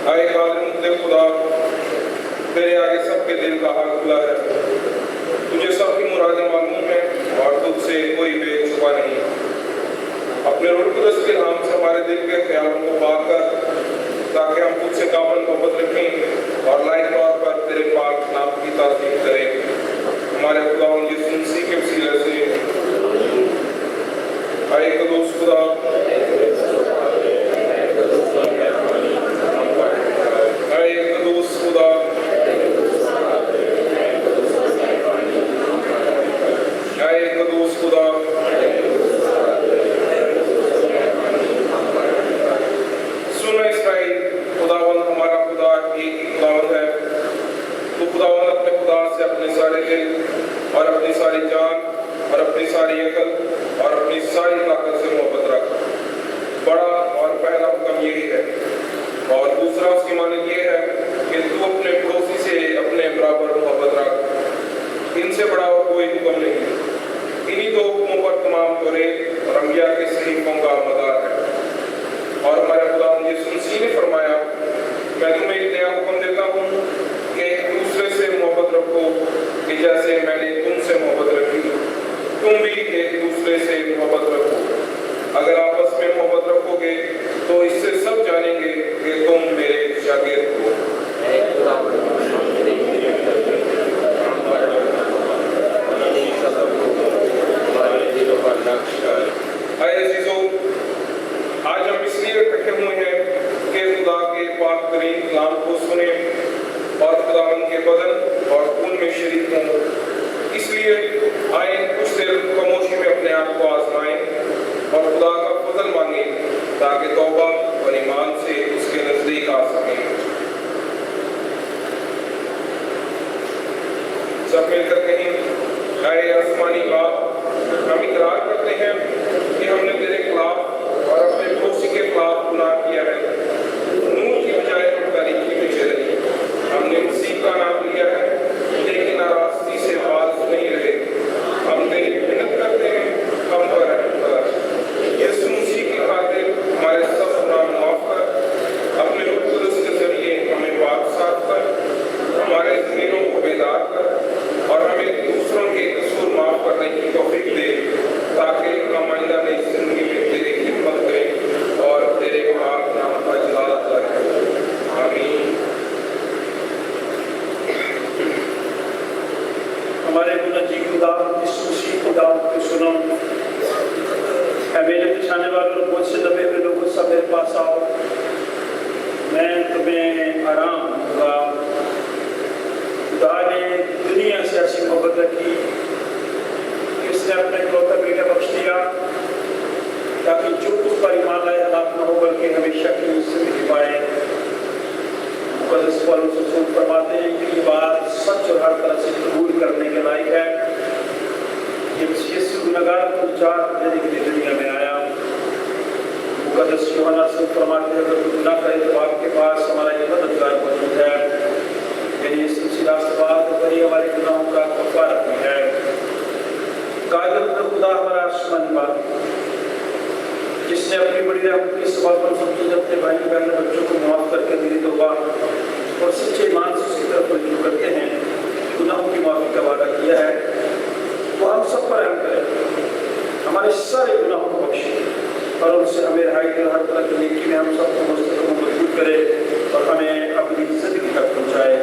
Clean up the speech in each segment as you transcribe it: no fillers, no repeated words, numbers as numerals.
आए कादिर मुतले खुदा, तेरे आगे सबके दिल का हाल खुला है। तुझे सबकी मुरादें मालूम है और तुझसे कोई बेछुपा नहीं। अपने रूह कुदस के नाम से हमारे दिल के ख्यालों को पाक कर, ताकि हम तुझसे कामल मोहब्बत रखें और लायक तौर पर तेरे पाक नाम की ताज़ीम करें। हमारे खुदा यीशु मसीह के वसीले से आए कदूस खुदा, आए कदूस खुदा, आए कदूस खुदा। सुनो इस्राएल, खुदावंद हमारा खुदा एक ही खुदावंद है। तो खुदावंद अपने खुदा से अपने सारे दिल और अपनी सारी जान और अपनी सारी अकल और अपनी सारी ताकत से मोहब्बत रख। बड़ा और पहला हुक्म यही है, और दूसरा उसकी माने ये है कि तू अपने पड़ोसी से अपने बराबर मोहब्बत रख। इनसे बड़ा और कोई हुक्म नहीं। इन्हीं दो हुक्मों पर तमाम तौरेत और अंबिया के सहीफों का मदार है। और हमारे खुदा यीशु मसीह ने फरमाया, मैं तुम्हें एक नया हुक्म देता हूँ कि एक दूसरे से मोहब्बत रखो, कि जैसे मैंने तुमसे मोहब्बत रखी तुम भी एक दूसरे से मोहब्बत रखो। अगर आपस में मोहब्बत रखोगे तो इससे सब जानेंगे कि तुम मेरे शागिर्द हो। आज हम इसलिए इकट्ठे हुए हैं कि खुदा के पाक तरीन कलाम को सुने और खुदावंद के बदन और खून में शरीक हों। इसलिए आए कुछ देर खामोशी में अपने आप को आजमाएं और खुदा का फजल मांगे, ताकि तौबा और ईमान से उसके नजदीक आ सकें। सब मिलकर कहें, आए आसमानी बाप, हम इकरार करते हैं कि हमने तेरे खिलाफ और अपने पड़ोसी के खिलाफ गुनाह किया है। नूर की बजाय हम तारीकी में चले। हमने मसीह का नाम लिया है, लेकिन नाराजगी से बाज नहीं रहे। हम तेरी मिन्नत करते हैं, हम पर रहम कर। यीशु मसीह की खातिर हमारे सब गुनाह माफ कर। अपने रूह कुदस के जरिए हमें पाक साफ कर, हमारे ज़मीरों को बेदार कर और हमें दूसरों के कसूर माफ करने की तौफीक दे, ताकि हम आइंदा नई जिंदगी में तेरी खिदमत करें और तेरे पाक नाम का जलाल करें। आमीन। हमारे मुनज्जी खुदा यीशु मसीह खुदा को सुनो। मेरे बिछाने वालों बहुत से दबे हुए लोगों सब मेरे पास आओ, मैं तुम्हें आराम दूंगा। खुदा ने दुनिया से ऐसी मोहब्बत रखी कि उसने अपने इकलौता बेटा बख्श दिया, ताकि जो उस पर ईमान लाए हलाक न हो बल्कि हमेशा की जिंदगी पाए। पौलुस रसूल फरमाते हैं कि ये बात सच और हर तरह से कबूल करने के लायक है कि यीशु गुनहगार को उद्धार देने के लिए दुनिया में आया। मुकद्दस यूहन्ना रसूल फरमाते हैं, अगर कोई गुनाह करे तो आपके पास हमारा एक मददगार मौजूद है, यानी यीशु मसीह रास्तबाज वही हमारे गुनाहों का कफ़ारा भी है। कादिर खुदा हमारा आसमानी बाप, जिसने अपनी बड़ी रहमत के सबब पर अपने भाई बहन बच्चों को माफ करके दिली तौबा और सच्चे ईमान से उसकी तरफ रुजू करते हैं, गुनाहों की माफी का वादा किया है, वो हम सब पर रहम करे, हमारे सारे गुनाहों को बख्शे और उनसे हमें रहाई दे, हर तरह की नेकी में हम सबको मजबूत करे और हमें अपनी जिंदगी तक पहुँचाए।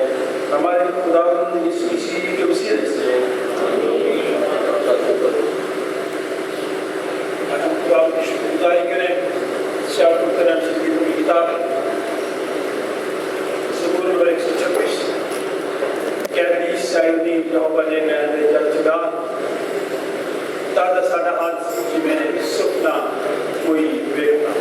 हमारे खुदावंद यीशु मसीह के वसीले से आपकी शुक्रगुजारी करें। से आपको की किताब ज़बूर नंबर 126 कैदी साइनी यहोवा ने मैंने जगा दादा साडा हाथ की मैंने सुपना कोई वेखना।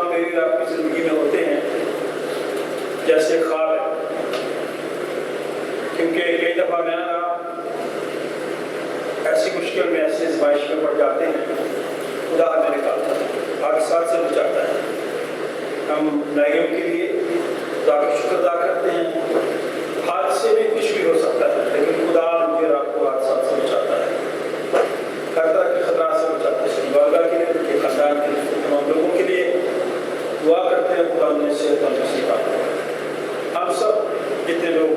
काम मेरी आपकी ज़िंदगी में होते हैं जैसे ख्वाब है, क्योंकि कई दफ़ा मैं ऐसी मुश्किल में, ऐसी आज़माइश में पड़ जाते हैं, खुदा हमें निकालता है, हादसात से बचाता है। हम नाइयों के लिए खुदा का शुक्र अदा करते हैं। हादसे में कुछ भी हो सकता है, लेकिन खुदा मुझे आपको हादसात से बचाता है, हर तरह के खतरा से बचाता है। वालदा के लिए, उनके खानदान के लिए, तमाम लोगों के लिए दुआ करते हैं खुदा उन्हें सेहत और नसीबात दे। हम सब जितने लोग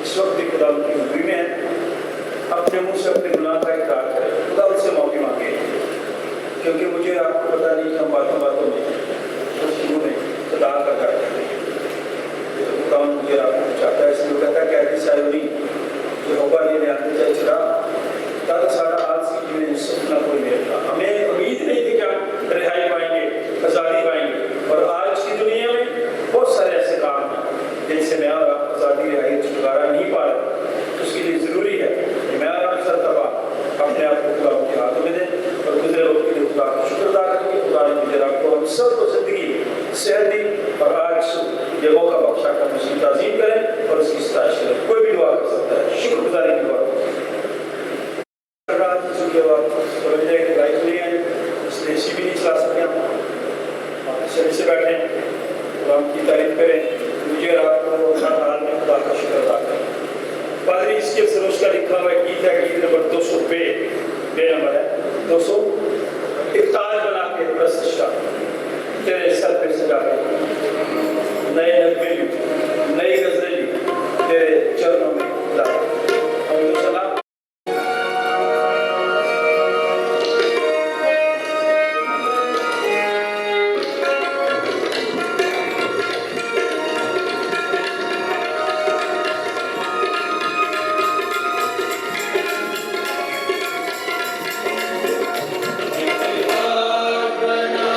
इस वक्त भी खुदा उनकी हुक्म में हैं, अपने मुंह से अपने गुनाह का इकरार करें, खुदा उनसे माफ़ी मांगे, क्योंकि मुझे आपको पता नहीं कि हम बातों बातों में उसकी मुँह में खुदा का कर देते हैं। तो खुदा मुझे आपको चाहता है, इसलिए कहता है कि ऐसी सायोनी जो होगा नहीं आते चाहे चुरा तब सारा हाल सी जिन्हें सपना कोई नहीं था। हमें उम्मीद नहीं थी कि हम रिहाई पाएंगे, आज़ादी पाएंगे, और आज की दुनिया में बहुत सारे ऐसे काम हैं जिनसे मैं और आप आज़ादी, रिहाई, छुटकारा नहीं पा रहे। उसके लिए ज़रूरी है कि मैं और आप सब दफा अपने आप को खुदा के हाथों में दें और गुजरे वक्त के लिए खुदा का शुक्र अदा करेंगे। खुदा ने मुझे आपको हम सबको ज़िंदगी सेहत दी और आज ये मौका बख्शा कर उसकी ताज़ीम करें और उसकी सताइश करें। कोई भी दुआ कर सकता है, शुक्रगुजारी की दुआ समझने के लायक नहीं है, इसलिए इसी भी नहीं चला सकते हम सही से बैठे और हम की तारीफ करें। मुझे आपको हर हाल में खुदा का शुक्र अदा करें। पादरी इसके सरोज का लिखा हुआ गीत है, गीत नंबर 200 बे नंबर है 200। एक ताज बना के प्रस्तिष्ठा तेरे सर पे सजा के, नए नगमे ली, नई गजलें ली, तेरे चरणों में खुदा। हम तो सलाम Bana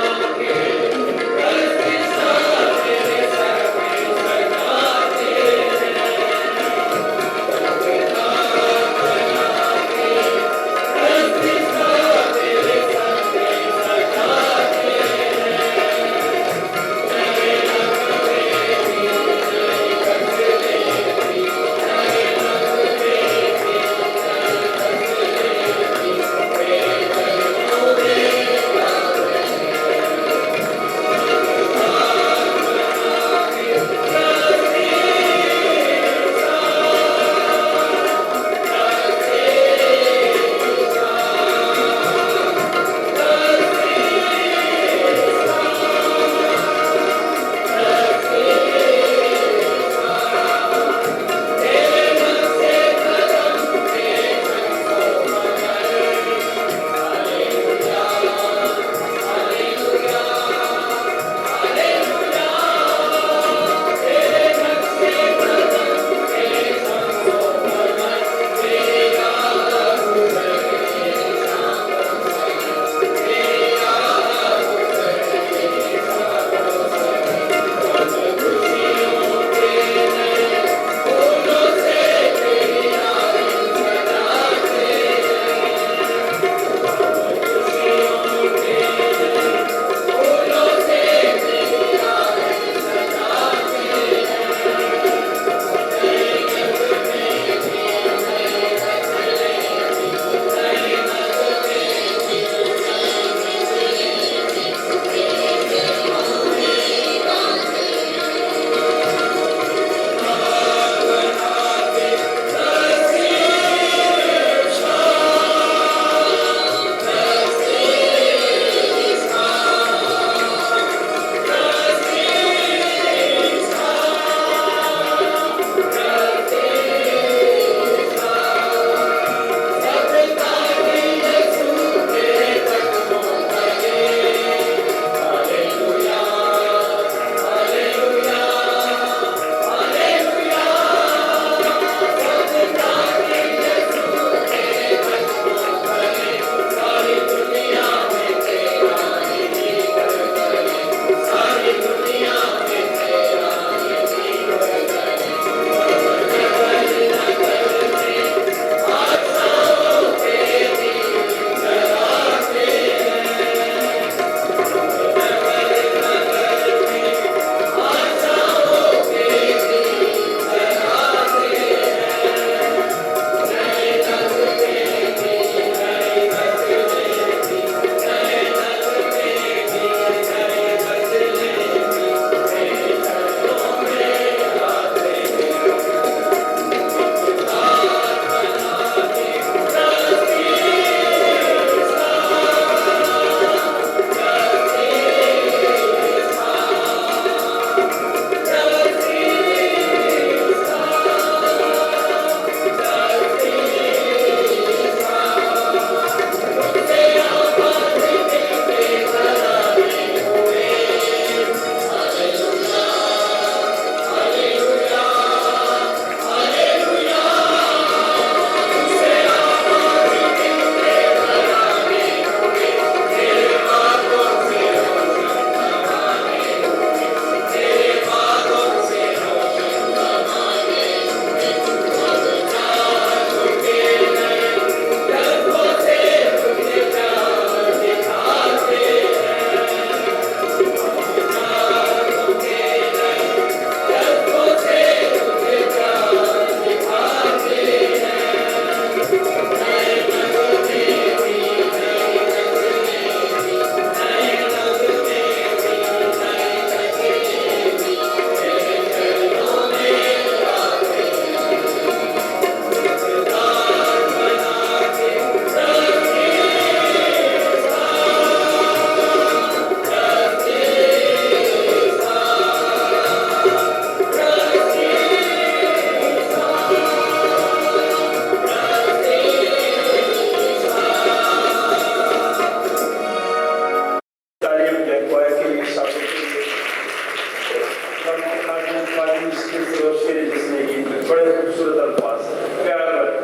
اس کے فروشی نے جس نے کی بڑے خوبصورت الفاظ پیار والے،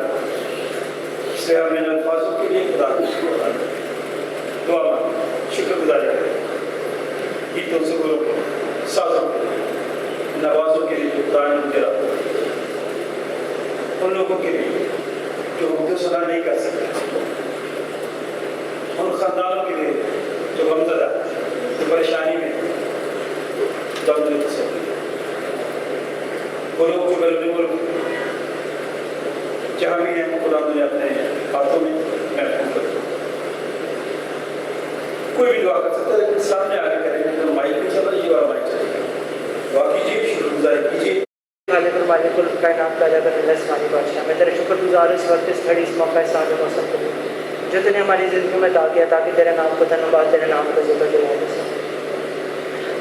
اس لیے ہمیں ان الفاظوں کے لیے خدا کو شکر ادا کریں، دعا مانگیں، شکر گزاری کریں، گیتوں سے بولوں کو سازوں کے لیے، نوازوں کے لیے جو خدا نے مجھے رکھا، ان لوگوں کے لیے جو اردو سنا نہیں کر سکتے، ان خاندانوں کے لیے جو غمزدہ، جو پریشانی میں دم نہیں کر سکتے، وہ لوگ جو بیرون ملک جہاں بھی ہیں خدا نے اپنے ہاتھوں میں محفوظ کر دیا۔ کوئی بھی دعا کر سکتا ہے، لیکن سامنے آگے کریں گے تو مائک بھی چل رہی ہے اور مائک چلے گا، دعا کیجیے، شکر گزاری کیجیے۔ مالک الکائنات کا جگہ اللہ اسمانی بادشاہ، میں تیرے شکر گزار اس وقت اس گھڑی اس موقع اس سال موسم کو جو تُو نے ہماری زندگی میں عطا کیا تاکہ تیرے نام کو دھنیواد، تیرے نام کو ذکر دلانے سے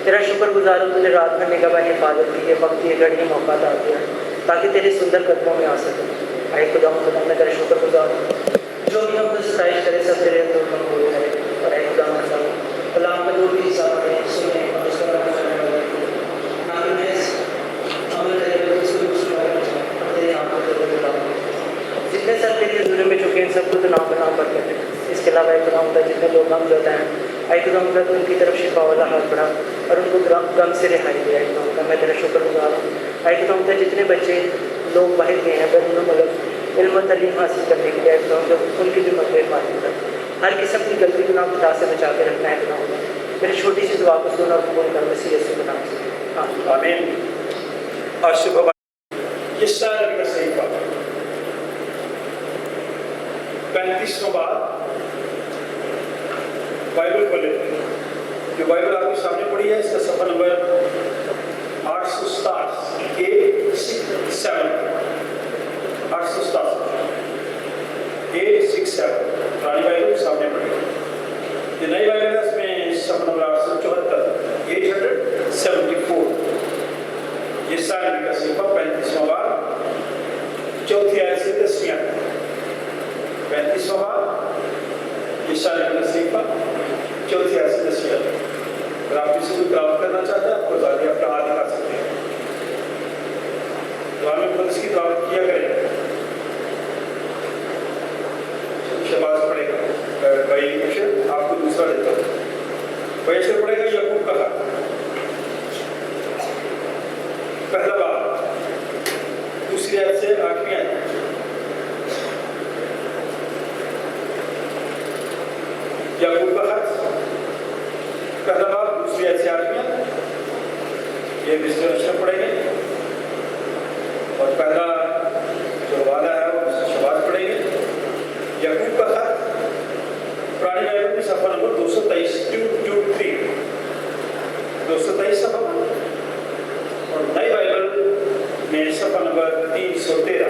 تیرا شکر گزار ہوں، تجھے رات میں نگہبانی حفاظت کی، یہ وقت یہ گھڑی موقع عطا کیا تاکہ تیرے سندر قدموں میں آ سکے۔ اے خدا میں تیرا شکر گزار ہوں، جو بھی ہم کو ستائش کرے سب تیرے اندر قبول کرے، اور اے خدا کلام میں دور کی حساب میں سنیں اور اس کا رہا کرنے والے نہ کہ میں عمل کرے جتنے سب تیری حضور میں چکے ہیں سب کو تو نام بنام پر کرتے ہیں۔ اس کے علاوہ ایک خدا ہوتا ہے جتنے لوگ غم زدہ ہیں، اے خدا ہوتا ہے ان کی طرف شفا والا ہاتھ بڑھا اور ان کو غم سے رہائی دیا۔ اے خدا ہوتا ہے میں تیرا شکر گزار ہوں، اے خدا ہوتا ہے جتنے بچے لوگ باہر گئے ہیں بیرون ملک علم و تعلیم حاصل کرنے کے لیے، اے خدا ہوتا ہے ان کی بھی مغفرت معلوم کر، ہر قسم کی غلطی گناہ خدا سے بچا کے رکھنا ہے۔ خدا ہوتا ہے میری چھوٹی سی دعا کو سن اور قبول کر، مسیح یسوع کے نام سے آمین۔ آج صبح اس سال کا صحیفہ 35واں باب، بائبل کھولے، جو بائبل آپ کے سامنے پڑھی ہے اس کا صفحہ نمبر 867 867 پرانی بائبل سامنے پڑھی ہے، جو نئی بائبل ہے اس میں صفحہ نمبر 874 یہ سال کا صحیفہ 35واں باب، چوتھی آیت سے 10ویں آیت۔ 35واں باب یہ سال کا صحیفہ چوتھی آیت سے 10ویں آیت۔ اگر آپ کسی کو دعوت کرنا چاہتے ہیں آپ کو دعوت اپنا ہاتھ دکھا سکتے ہیں، دعا میں خود اس کی دعوت کیا کریں۔ شباز پڑھے گا بھائی اشر، آپ کو دوسرا دیتا ہوں، بھائی اشر پڑھے گا یعقوب کا خط، پہلا باب دوسری آیت سے 8ویں آیت۔ یعقوب کا خط پہلا باب دوسری آیت سے 8ویں آیت، یہ مسٹر اشرف پڑھیں گے، اور پہلا جو حوالہ ہے وہ مسٹر شباز پڑھیں گے۔ یعقوب کا خط پرانی بائبل میں صفحہ نمبر 223 صفحہ، اور نئی بائبل میں صفحہ نمبر 313۔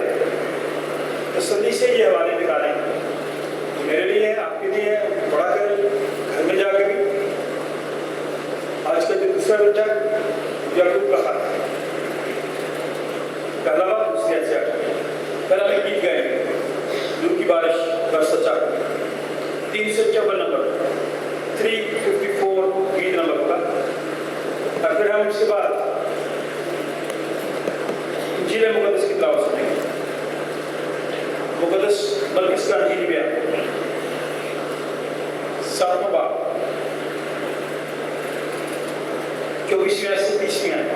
تسلی سے یہ حوالے نکالیں، میرے لیے ہے، آپ کے لیے ہے، پڑھا کر گھر میں جا کے بھی۔ آج کا جو دوسرا بچہ یعقوب کا خط، پہلا باب دوسری آیت سے 8۔ پہلا میں گیت گائیں گے، دور کی بارش کا سچا، 354 نمبر 354 گیت نمبر ہوگا، اور پھر ہم اس کے بعد انجیل مقدس کی تلاوت سنیں گے۔ مقدس ملکس کا انجیل بیان 7واں باب 24ویں سے 30ویں آیت۔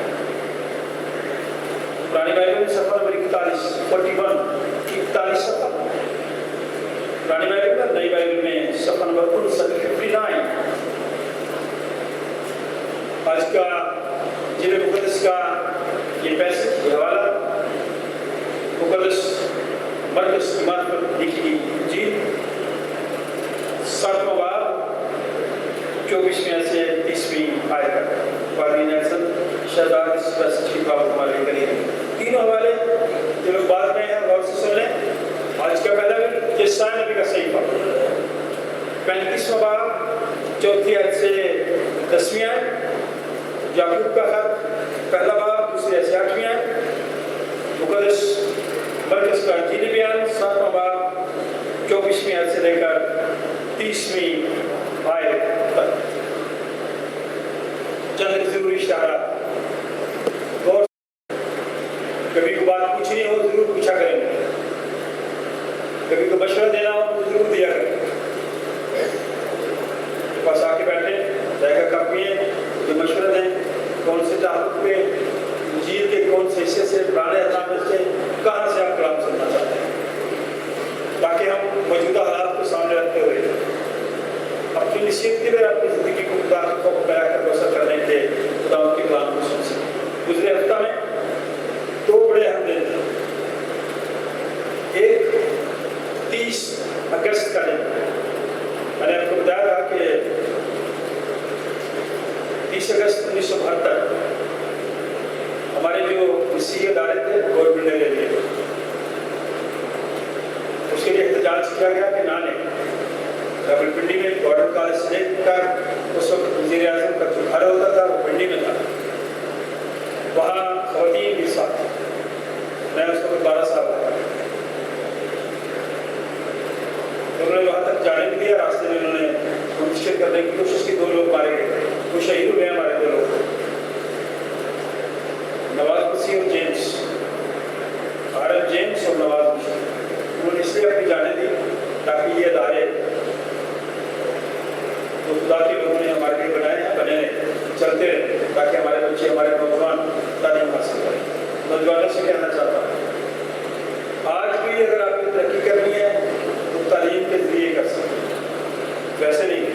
پرانی بائبل میں صفحہ نمبر 41 صفحہ، پرانی بائبل میں، نئی بائبل میں صفحہ نمبر 59۔ آج کا انجیل مقدس کا یہ پیسج، یہ حوالہ مقدس مرکز ایمان پر لکھی گئی انجیل 7واں باب 24ویں سے 30ویں آیت تک۔ پادری نیلسن شہزاد اس پیسج کی بات ہمارے لیے کریں گے۔ تینوں حوالے جو لوگ بعد میں ہیں غور سے سن لیں۔ آج کا پہلا یسایا نبی کا صحیفہ 35واں باب چوتھی آیت سے 10ویں آیت۔ یعقوب کا خط پہلا باب دوسری آیت سے 8ویں آیت۔ مقدس مرکز کا انجیلی بیان 7واں باب 24ویں آیت سے لے کر 30ویں آیت تک۔ چند ضروری اشارات غور से टॉपिक पे इंजील के कौन से हिस्से से पुराने अहकाम से कहाँ से आप कलाम सुनना चाहते हैं, ताकि हम मौजूदा हालात को सामने रखते हुए अपनी निश्चित में अपनी जिंदगी को खुदा को बयां कर बसर करने के खुदा के कलाम को सुन सकें। गुजरे हफ्ता में दो बड़े अहम दिन थे। एक 30 अगस्त का दिन, मैंने आपको बताया था कि 30 अगस्त 1972 हमारे जो मसीही अदारे थे गवर्नमेंट ने ले लिए, उसके लिए एहतजाज किया गया कि ना लें। रावलपिंडी में गवर्नमेंट कॉलेज से लेकर उस वक्त वज़ीर आज़म का जो घर होता था वो पिंडी में था, वहाँ खवातीन भी साथ थी। मैं उस वक्त 12 साल का था, तो उन्होंने वहाँ तक जाने नहीं दिया। रास्ते में उन्होंने मुश्किल करने की कोशिश की, 2 लोग मारे गए, वो शहीद हुए हमारे 2 लोग, नवाज मसीह और जेम्स, आरएल जेम्स और नवाज मसीह। उन्होंने इसलिए अपनी जाने दी ताकि ये अदारे तो खुदा के लोगों ने हमारे लिए बनाए हैं, बने चलते रहे, ताकि हमारे बच्चे, हमारे नौजवान तालीम हासिल करें। नौजवानों से कहना चाहता हूँ, आज भी अगर आपको तरक्की करनी है तो तालीम के जरिए कर सकते हैं, वैसे नहीं।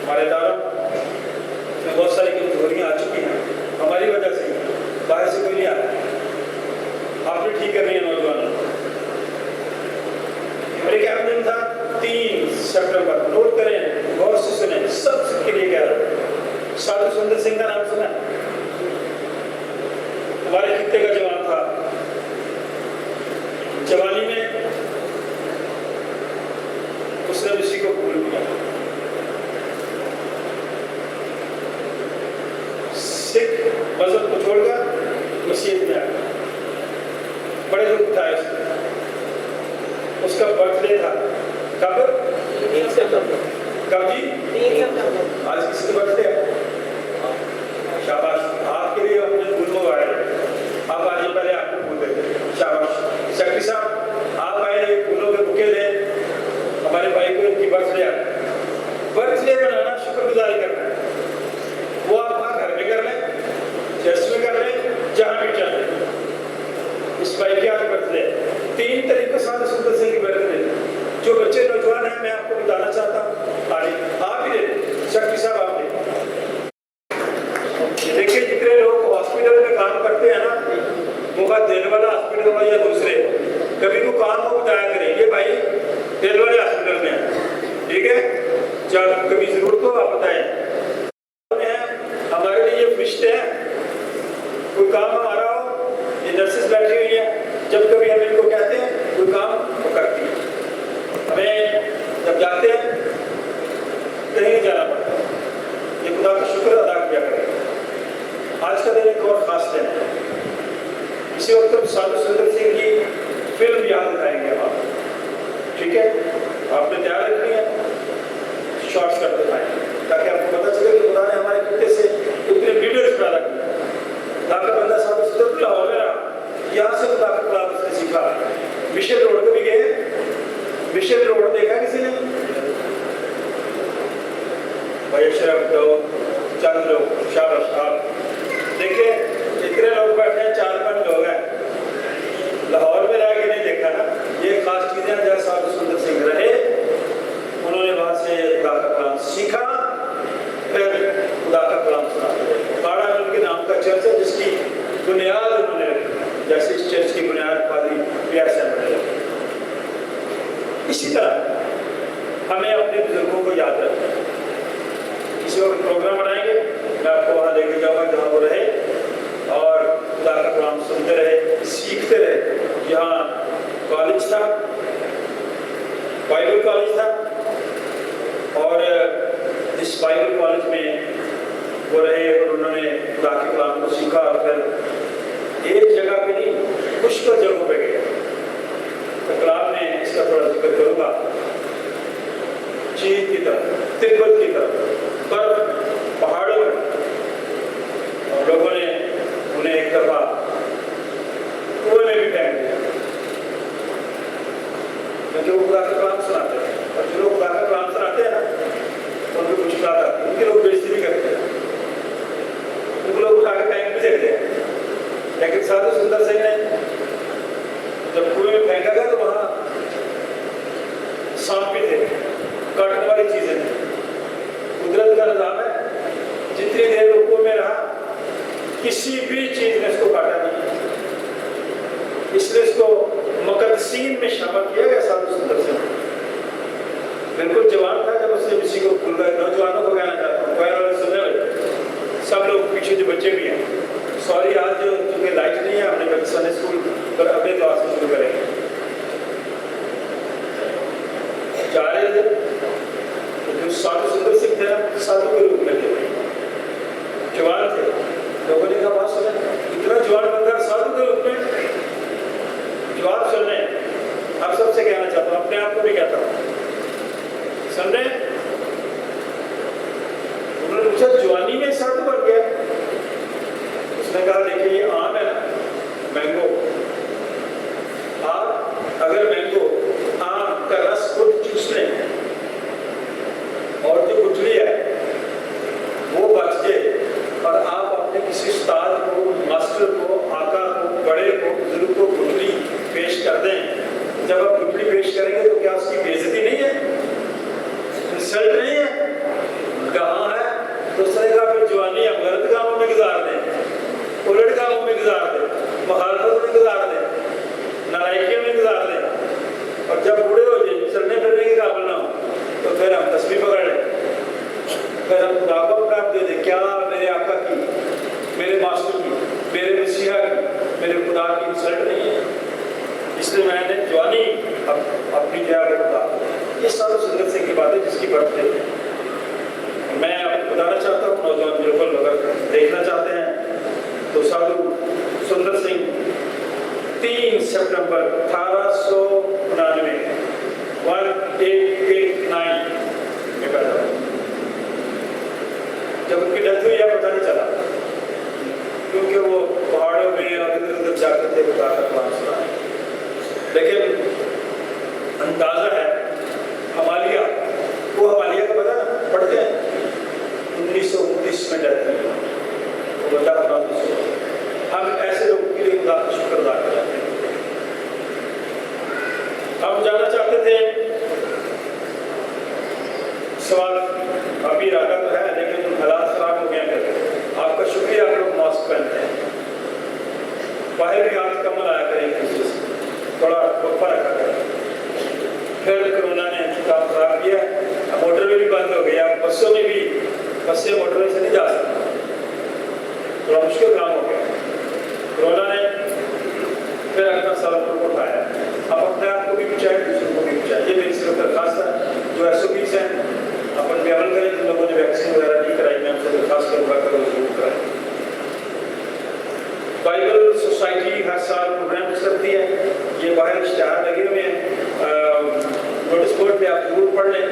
हमारे इदारों में बहुत सारी कमजोरियाँ आ चुकी हैं हमारी वजह से, बाहर से कोई नहीं आता। आपने ठीक करनी है नौजवानों। मेरे क्या दिन था 3 सितंबर, नोट करें, गौर से सुने, सबके लिए कह रहा हूँ। साधु सुंदर सिंह का नाम सुना? हमारे खित्ते का जवान था। जवानी में उसने उसी को कबूल किया। सिख मजहब को छोड़कर मसीहत में आ गया। बड़े दुख उठाए उसने। उसका बर्थडे था कब? 3 सितंबर। कब जी? 3 सितंबर। आज किसकी बर्थडे है? शाबाश, आपके लिए अपने गुलमो आए, आप आज पहले आपको भूल गए। शाबाश सेक्रेटरी साहब, आप आए फूलों के बुके ले हमारे भाई को, इनकी बर्थडे आ। बर्थडे मनाना, शुक्रगुजारी करना है, वो आप वहाँ घर में कर लें, चर्च में कर लें, जहाँ भी चाहें। इस भाई की आज बर्थडे 3 तरीकों साधु सुंदर सिंह की बर्थडे। जो बच्चे नौजवान हैं, मैं आपको बताना चाहता हूँ, आज आप ही दे, सेक्रेटरी साहब आप दे। देखिए जितने लोग हॉस्पिटल में काम करते हैं ना, मौका देने वाला हॉस्पिटल में या दूसरे, कभी को काम हो बताया करें, ये भाई देने वाले हॉस्पिटल में है, ठीक है? जब कभी जरूरत हो आप बताएं। हमारे लिए ये फरिश्ते हैं, कोई काम हमारा हो, ये नर्सेस बैठी हुई है, जब कभी हम इनको कहते हैं कोई काम वो करती है। हमें जब जाते हैं कहीं नहीं जाना पड़ता, ये खुदा का शुक्र अदा किया करें। आज का दिन एक और खास दिन है। इसी वक्त हम साधु सुंदर सिंह की फिल्म याद दिखाएंगे हम आपको, ठीक है? आपने तैयार रखनी है, शॉर्ट्स कर दिखाएंगे ताकि आपको पता चले कि खुदा ने हमारे कुत्ते से कितने वीडियोज पैदा किए। ताकि बंदा साधु सुंदर लाहौर में रहा, यहाँ से खुदा का कलाम उसने सीखा। मिशन रोड पे भी गए, मिशन रोड देखा किसी ने? भाई शराब दो, चंद लोग, शाबाश आप देखिए, इतने लोग बैठे हैं, 4-5 लोग हैं। लाहौर में रह के नहीं देखा ना, ये खास चीजें जहाँ साधु सुंदर सिंह रहे, उन्होंने वहां से खुदा का कलाम सीखा, फिर खुदा का कलाम सुना। बाड़ा में उनके नाम का चर्च है जिसकी बुनियाद उन्होंने रखी, जैसे इस चर्च की बुनियाद पादरी प्यार से बने रखी। इसी तरह हमें अपने बुजुर्गों को याद रखना। किसी वक्त प्रोग्राम बनाएंगे, मैं आपको वहाँ लेके जाऊँगा जहाँ वो रहे और खुदा का कलाम सुनते रहे, सीखते रहे। यहाँ कॉलेज था, बाइबल कॉलेज था, और इस बाइबल कॉलेज में वो रहे और उन्होंने खुदा के कलाम को सीखा। और फिर एक जगह पे नहीं, पुष्कर जगहों पे गए। तो कलाम में इसका थोड़ा जिक्र करूँगा। चीन की तरफ, तिब्बत की तरफ, बर्फ पहाड़ों में, और लोगों ने उन्हें एक दफा कुएं में भी फेंक दिया, क्योंकि वो खुदा का कलाम सुनाते हैं। और जो लोग खुदा का कलाम सुनाते हैं ना, उनको कुछ बात आती है, उनके लोग बेइज्जती भी करते हैं, उनको लोग उठा भी देखते हैं। लेकिन साधु सुंदर सिंह ने जब कुएं में फेंका गया तो वहाँ सांप भी थे, काटने वाली चीजें थी। कुदरत का निजाम है, जितनी देर वो कुएं में रहा किसी भी चीज ने इसको काटा नहीं, इसलिए इसको मुकद्दसीन में शामिल किया गया साधु सुंदर सिंह। बिल्कुल जवान था जब उसने किसी को नौजवानों को कहना चाहता हूँ, सुनने वाले सब लोग पीछे जो बच्चे भी हैं, सॉरी आज जो चूंकि लाइट नहीं है हमने बच्चे संडे स्कूल पर अगले क्लास से शुरू करेंगे। जा रहे थे जो साधु सुंदर सिंह थे साधु के रूप में थे, जवान थे। लोगों ने कहा बात सुने, इतना जवान बंदा साधु के रूप में, जवाब सुनने आप सबसे कहना चाहता हूँ, अपने आप को भी कहता हूँ, सुन रहे? उन्होंने पूछा जवानी में साधु बन गया? उसने कहा देखिए ये आम है ना, मैंगो, आप अगर मैंगो आम का रस खुद चूस लें और जो गुठली है वो बच जाए और आप अपने किसी उस्ताद को, मास्टर को, आका को, बड़े को, बुजुर्ग को गुठली पेश कर दें, जब आप गुठली पेश करेंगे तो क्या उसकी बेइज्जती नहीं है, इंसल्ट नहीं है? कहाँ है? तो उसने कहा फिर जवानी हम गलत कामों में गुजार दें, उलट कामों में गुजार दें, मुखालफत में गुजार दें, नालायकियों में गुजार दें, और जब बूढ़े हो जाए चलने फिरने के काबिल ना हो तो फिर हम तस्बीह पकड़ लें, फिर हम खुदा को अपना दे दें। क्या मेरे आका की, मेरे मास्टर की, मेरे मसीहा की, मेरे खुदा की इंसल्ट नहीं है? इसलिए मैंने जवानी अपनी जगह रखा। ये साधु सुंदर सिंह की बातें जिसकी बर्थडे है, मैं आपको बताना चाहता हूँ, नौजवान बिल्कुल अगर देखना चाहते हैं तो साधु सुंदर सिंह 3 सितंबर 1899 1889 में पैदा हुए। जब उनकी डेथ हुई या पता नहीं चला, क्योंकि वो पहाड़ों में और इधर उधर जाते थे, लेकिन अंदाजा है हमालिया, वो हमालिया का पता ना पढ़ते हैं 1919 में डेथ हुई, वो बता अपना। हम ऐसे लोगों के लिए खुदा का शुक्र अदा कर जाते हैं। हम जानना चाहते थे, सवाल अभी इरादा तो है लेकिन हालात खराब हो गए हैं। आपका शुक्रिया, आप लोग मास्क पहनते हैं, बाहर भी हाथ कम लाया करें, थोड़ा वक्फा रखा करें। फिर कोरोना ने काम खराब किया, मोटरवे भी बंद हो गई, अब बसों में भी, बसें मोटरवे से नहीं जा सकती, थोड़ा मुश्किल काम हो गया। कोरोना ने फिर अपना सवाल को उठाया, अब अपने आप को भी बचाएं, दूसरों को भी बचाएं। ये मेरी सिर्फ दरखास्त है, जो SOPs हैं अपन भी अमल करें। जिन लोगों ने वैक्सीन वगैरह नहीं कराई, मैं उनसे दरखास्त करूँगा करो जरूर कराएं। बाइबल सोसाइटी हर साल प्रोग्राम करती है, ये बाहर इश्तिहार लगे हुए हैं, नोटिस बोर्ड पे आप जरूर पढ़ लें,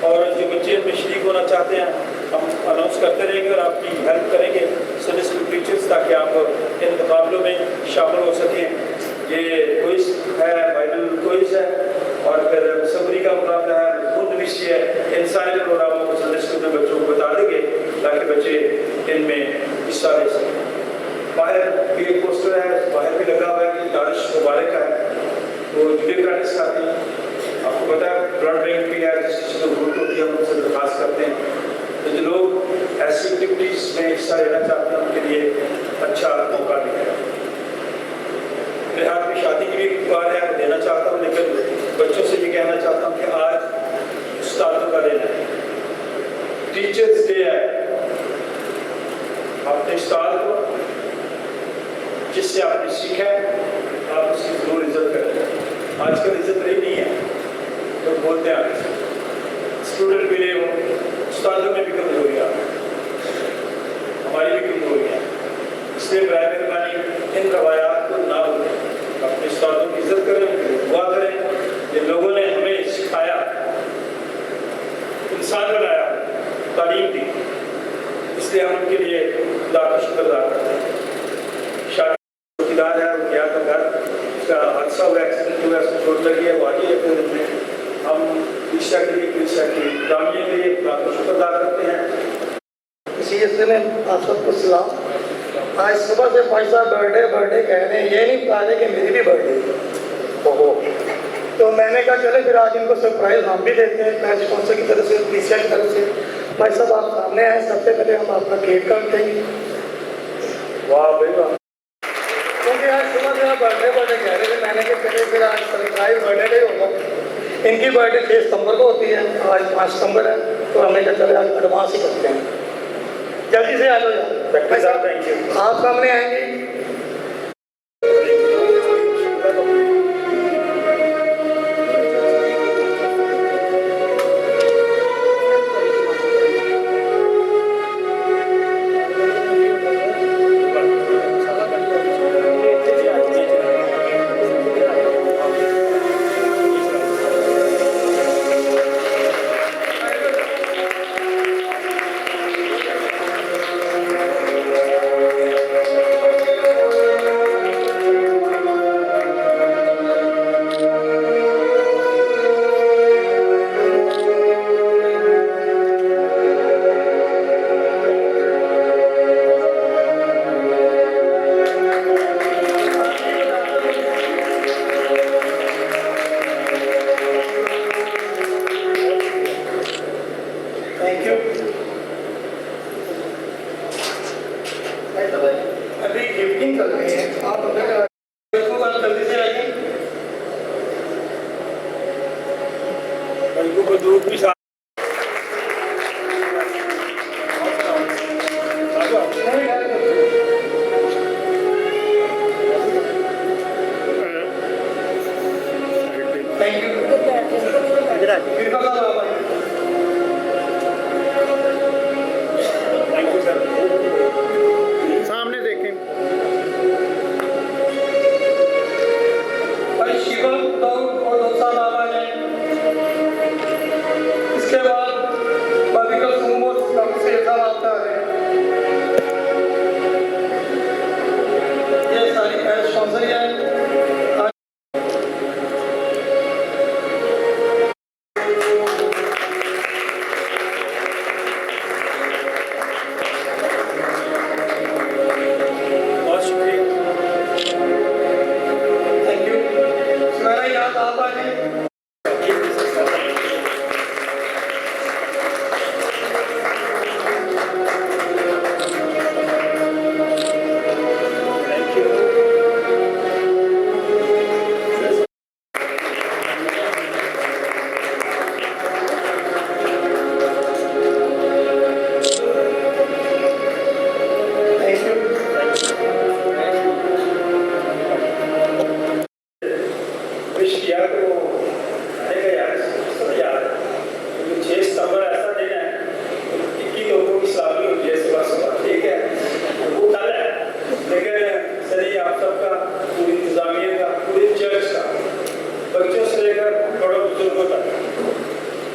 और जो बच्चे इनमें शरीक होना चाहते हैं हम अनाउंस करते रहेंगे और आपकी हेल्प करेंगे संडे स्कूल टीचर्स, ताकि आप इन मुकाबलों में शामिल हो सकें। ये क्विज है, बाइबल क्विज है, और फिर सबरी का मुकाबला है, मजमून नविशी है। इन सारे प्रोग्रामों को संडे स्कूल में बच्चों को बता देंगे ताकि बच्चे इनमें हिस्सा ले सकें। बाहर भी एक पोस्टर है, बाहर भी लगा हुआ है कि दानिश मुबारक का है, वो वीडियो प्रैक्टिस करते हैं। आपको पता है ब्लड बैंक भी है, जिस चीज़ को जरूरत होती है हम उनसे दरखास्त करते हैं। तो जो लोग ऐसी एक्टिविटीज़ में हिस्सा लेना चाहते हैं उनके लिए अच्छा मौका भी है। मेरे हाथ में शादी की भी बात है, मैं देना चाहता हूँ, लेकिन बच्चों से ये कहना चाहता हूँ कि आज उस्तादों का दिन है, टीचर्स डे है। अपने उस्ताद को जिससे आपने सीखा है आप उसकी जरूर इज्जत करें। आजकल इज्जत रही नहीं है, लोग बोलते हैं आगे स्टूडेंट भी नहीं हो, उस्तादों में भी कमजोरियाँ, हमारी भी कमजोरियाँ। इसलिए बराए मेहरबानी इन रवायात को ना भूलें, अपने उस्तादों की इज्जत करें, दुआ करें। जिन लोगों ने हमें सिखाया, इंसान बनाया, तालीम दी, इसलिए हम उनके लिए खुदा का शुक्र अदा करते हैं। चौकीदार है, रुकिया का घर, उसका हादसा हुआ, एक्सीडेंट हुआ, उसको चोट लगी है, वो आगे अपने दिन में हम ईशा के लिए, ईशा की दामिया के लिए खुदा का शुक्र अदा करते हैं। آج صبح سے بھائی صاحب برتھڈے کہہ رہے ہیں, یہ نہیں بتا رہے کہ میری بھی برتھڈے ہے. تو میں نے کہا چلے پھر آج ان کو سرپرائز ہم بھی دیتے ہیں میچ اسپانسر کی طرف سے, PCI کی طرف سے. بھائی صاحب آپ سامنے آئے, سب سے پہلے ہم آپ کا کیک کاٹ دیں گے. واہ بھائی واہ. کیونکہ آج صبح سے آپ برتھڈے کہہ رہے تھے, میں نے کہا چلے پھر آج سرپرائز برتھڈے ہوگا. ان کی برتھڈے 6 ستمبر کو ہوتی ہے, آج 5 ستمبر ہے, تو ہم نے کہا چلے آج ایڈوانس ہی کرتے ہیں. جلدی سے آ جاؤ بھائی صاحب تھینک یو. آپ سامنے آئیں گے. Thank you. ابھی گفٹنگ کر رہے ہیں, آپ جلدی سے آئیے. بھائی کو بندوق بھی ساتھ. Thank you. Thank you sir. سامنے دیکھیں. بھائی شیون دور اور 2 سال آواز ہے. اس کے بعد بابی کا سومو کم سے ایسا آتا ہے. یہ ساری پیش اسپانسر ہے. بہت شکریہ. Thank you. سمیرا یاد آپ آ جائیں. Thank you. Thank you. Wish کیا تو ارے گا یار سب یاد ہے. 6 ستمبر ایسا دن ہے 21 لوگوں کی شادی ہوتی ہے صبح صبح. ٹھیک ہے وہ کل ہے, لیکن سر آپ سب کا, پوری انتظامیہ کا, پوری چرچ کا, بچوں سے لے کر بڑوں بزرگوں تک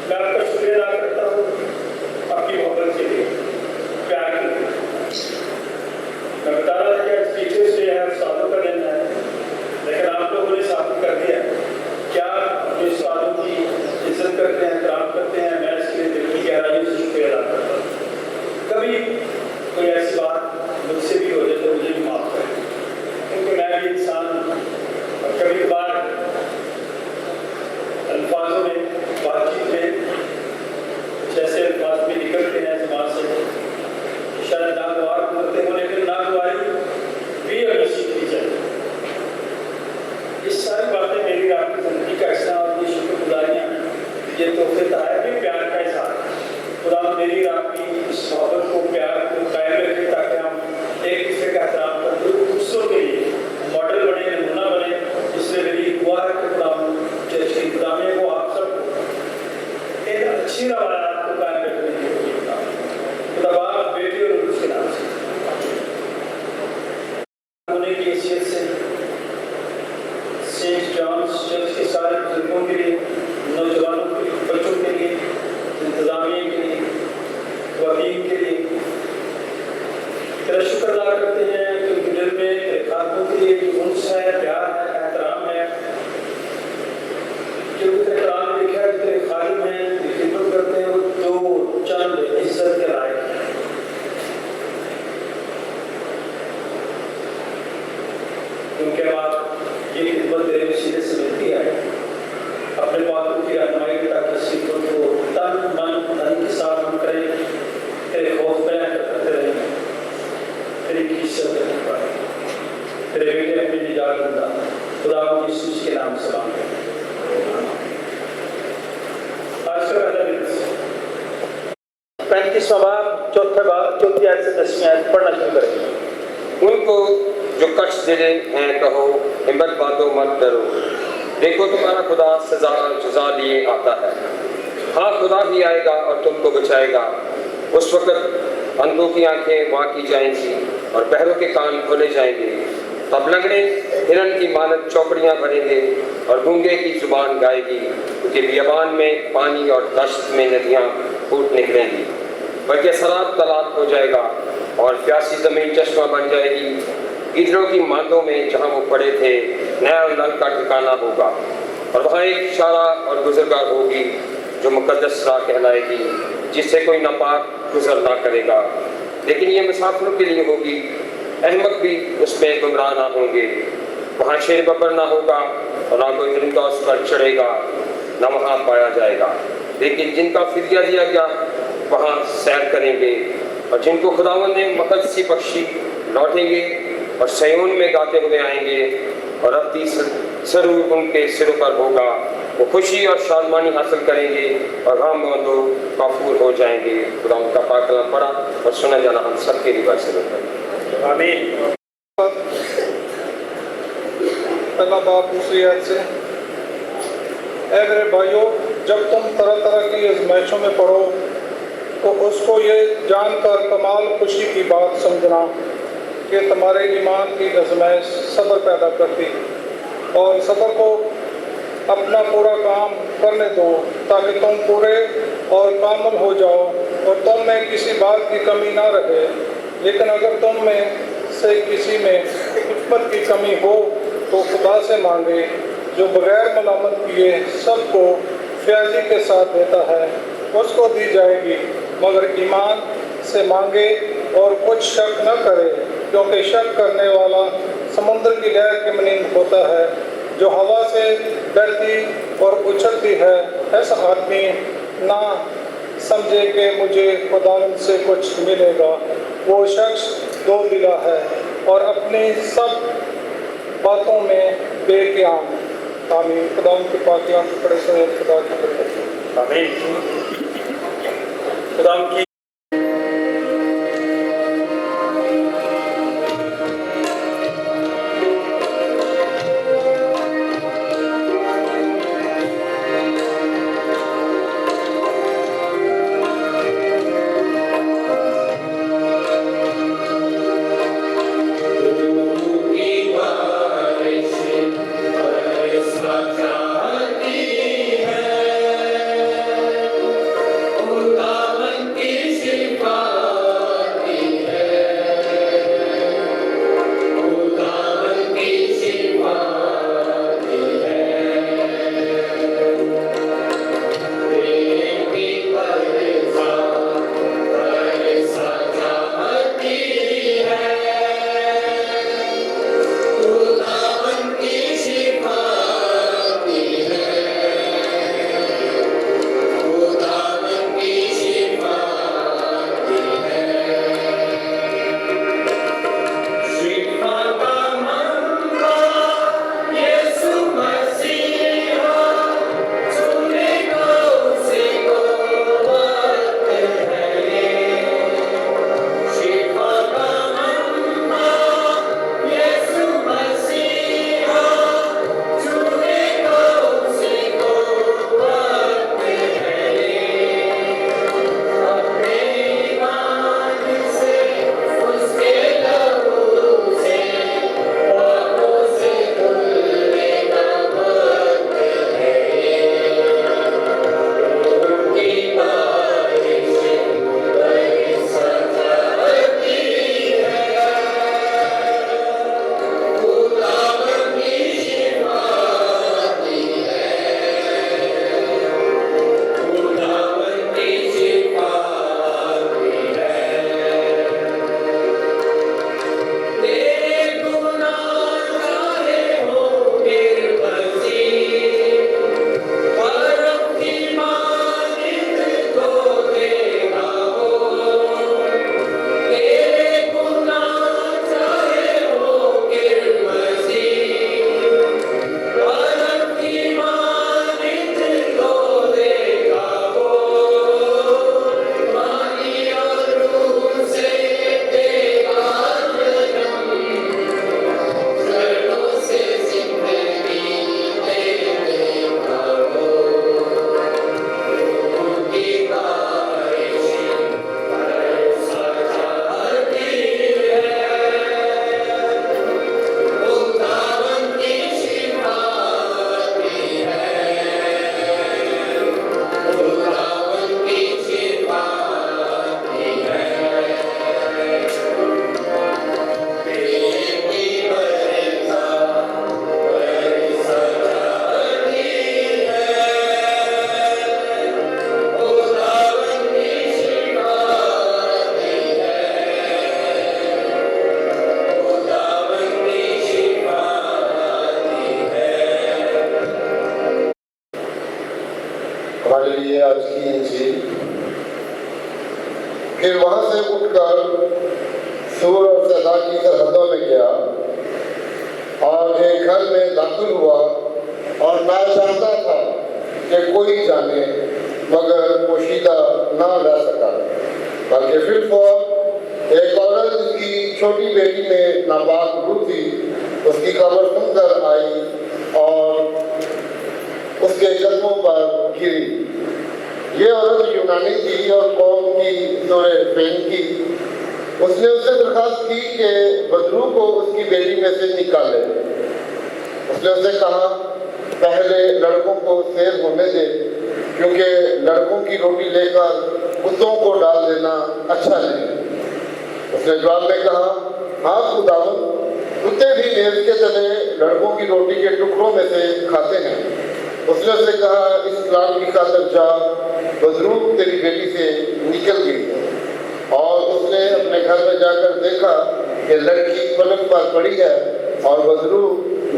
میں آپ کا شکریہ ادا کرتا ہوں آپ کی محبت کے لیے, پیار کے لیے. میں بتا رہا تھا کہ ٹیچرس ڈے ہے, استادوں کا دن ہے, لیکن آپ لوگوں نے ثابت کر دیا کیا جو استادوں کی عزت کرتے ہیں, احترام کرتے ہیں. میں اس کے لیے دل کی گہرائیوں سے شکریہ ادا کرتا ہوں. کبھی کوئی ایسی بات مجھ سے بھی ہو جائے تو مجھے بھی معاف کریں, کیونکہ میں بھی انسان ہوں. اور کبھی کبھار الفاظوں میں, بات چیت میں جیسے الفاظ بھی نکلتے ہیں زبان سے, شاید ناگوار ہوتے ہوں, لیکن ناگواری بھی ہمیں سیکھنی چاہیے. یہ ساری باتیں میری آپ کی زندگی کا حصہ, اور یہ شکر گزاریاں, یہ تحفے تحائف بھی پیار کا اظہار ہے. خدا میری آپ کی اس محبت کو, پیار کو قائم رکھے تاکہ ہم ایک دوسرے کا احترام کرتے ہوئے دوسروں کے لیے ماڈل بنے, نمونہ بنے. اس میں میری دعا ہے کہ خدا چرچ کی انتظامیہ کو, آپ سب کو ایک اچھی روایات کو قائم رکھنے کی کوشش کریں. خدا باپ, بیٹی اور اس کے نام سے ہونے کی حیثیت سے سینٹ جانس چرچ کے سارے بزرگوں کے لیے, نوجوانوں کے لیے, بچوں کے لیے, انتظامیہ کے لیے, وکیل کے لیے تیرا شکر ادا کرتے ہیں کہ ان کے دل میں خاتموں کے لیے جو انس ہے, پیار ہے, احترام ہے, جو احترام لکھا ہے, تیرے خادم ہیں, خدمت کرتے ہیں, وہ دو چند عزت کے لائق ہیں. उनके बाद ये खिदमत तेरे वसीले से मिलती है। अपने बातों की रहनुमाई ताकि सीखों को तन मन धन के साथ हम करें, तेरे खौफ बयान करते रहें, तेरी इज्जत करने पाए। तेरे बेटे अपनी निजात दिंदा खुदा यीशु के नाम से मांगते हैं। आज का पहला दिन 35वां बाब चौथी आयत से 10वीं आयत पढ़ना शुरू करेंगे। उनको जो कष्ट दे रहे हैं कहो, हिम्मत बांधो, मत डरो, देखो तुम्हारा खुदा सजा जजा लिए आता है। हाँ, खुदा ही आएगा और तुमको बचाएगा। उस वक्त अंधों की आंखें वहाँ की जाएंगी और बहरों के कान खोले जाएंगे। तब लंगड़े हिरन की मानद चौकड़ियाँ भरेंगे और गूंगे की जुबान गाएगी, क्योंकि बियाबान में पानी और दश्त में नदियाँ फूट निकलेंगी। बल्कि शराब तालाब हो जाएगा और प्यासी ज़मीन चश्मा बन जाएगी। गिदड़ों की मांदों में जहाँ वो पड़े थे नया नल का ठिकाना होगा और वहाँ एक शारा और गुजरगार होगी जो मुकद्दस राह कहलाएगी, जिससे कोई नापाक गुजर ना करेगा। लेकिन ये मुसाफिरों के लिए होगी, अहमक भी उसमें गुमराह ना होंगे। वहाँ शेर बब्बर ना होगा और ना कोई परिंदा उस पर चढ़ेगा, ना वहाँ पाया जाएगा। लेकिन जिनका फिदिया दिया गया वहाँ सैर करेंगे और जिनको खुदावंद ने मकदसी बख्शी लौटेंगे और सयोन में गाते हुए आएंगे और अपनी सरूर उनके सिरों पर होगा। वो खुशी और शादमानी हासिल करेंगे और गम बंदो काफूर हो जाएंगे। खुदा उनका पाक कलाम पढ़ा और सुना जाना हम सबके रिवाज से होता है। आमीन। पहला बाब दूसरी आयत से, ऐ मेरे भाइयों, जब तुम तरह तरह की आजमाइशों में पड़ो तो उसको ये जानकर कमाल खुशी की बात समझना कि तुम्हारे ईमान की आजमाइश सब्र पैदा करती, और सब्र को अपना पूरा काम करने दो ताकि तुम पूरे और कामिल हो जाओ और तुम में किसी बात की कमी ना रहे। लेकिन अगर तुम में से किसी में हिकमत की कमी हो तो खुदा से मांगे, जो बगैर मलामत किए सबको फ्याजी के साथ देता है, उसको दी जाएगी। मगर ईमान से मांगे और कुछ शक न करे, क्योंकि शक करने वाला समुद्र की लहर के मानंद होता है, जो हवा से बहती और उछलती है। ऐसा आदमी ना समझे कि मुझे खुदावंद से कुछ मिलेगा। वो शख्स दो दिला है और अपनी सब बातों में बेकियाम। आमीन। खुदावंद के पाक कलाम को पढ़े सुने खुदा की बरकत। आमीन। खुदा की की हमारे लिए आज की इंजील। फिर वहाँ से उठकर सूर और सदा की सरहदों में गया और एक घर में दाखिल हुआ और ना चाहता था कि कोई जाने, मगर पोशीदा ना रह सका। बल्कि फिर एक औरत की छोटी बेटी में नापाक रूह थी, उसकी खबर सुनकर आई और उसके कदमों पर गिरी। ये औरत यूनानी थी और कौम की सूरह फेन की। उसने उससे दरखास्त की कि बदरू को उसकी बेटी में से निकाले। उसने उससे कहा, पहले लड़कों को सेर होने दे, क्योंकि लड़कों की रोटी लेकर कुत्तों को डाल देना अच्छा नहीं। उसने जवाब में कहा, हाँ खुदावंद, कुत्ते भी मेज के तले लड़कों की रोटी के टुकड़ों में से खाते हैं। उसने उससे कहा, इस लाल की खातर जा, बदरू तेरी बेटी से निकल गई है। और उसने अपने घर में जाकर देखा कि लड़की पलंग पर पड़ी है और बदरू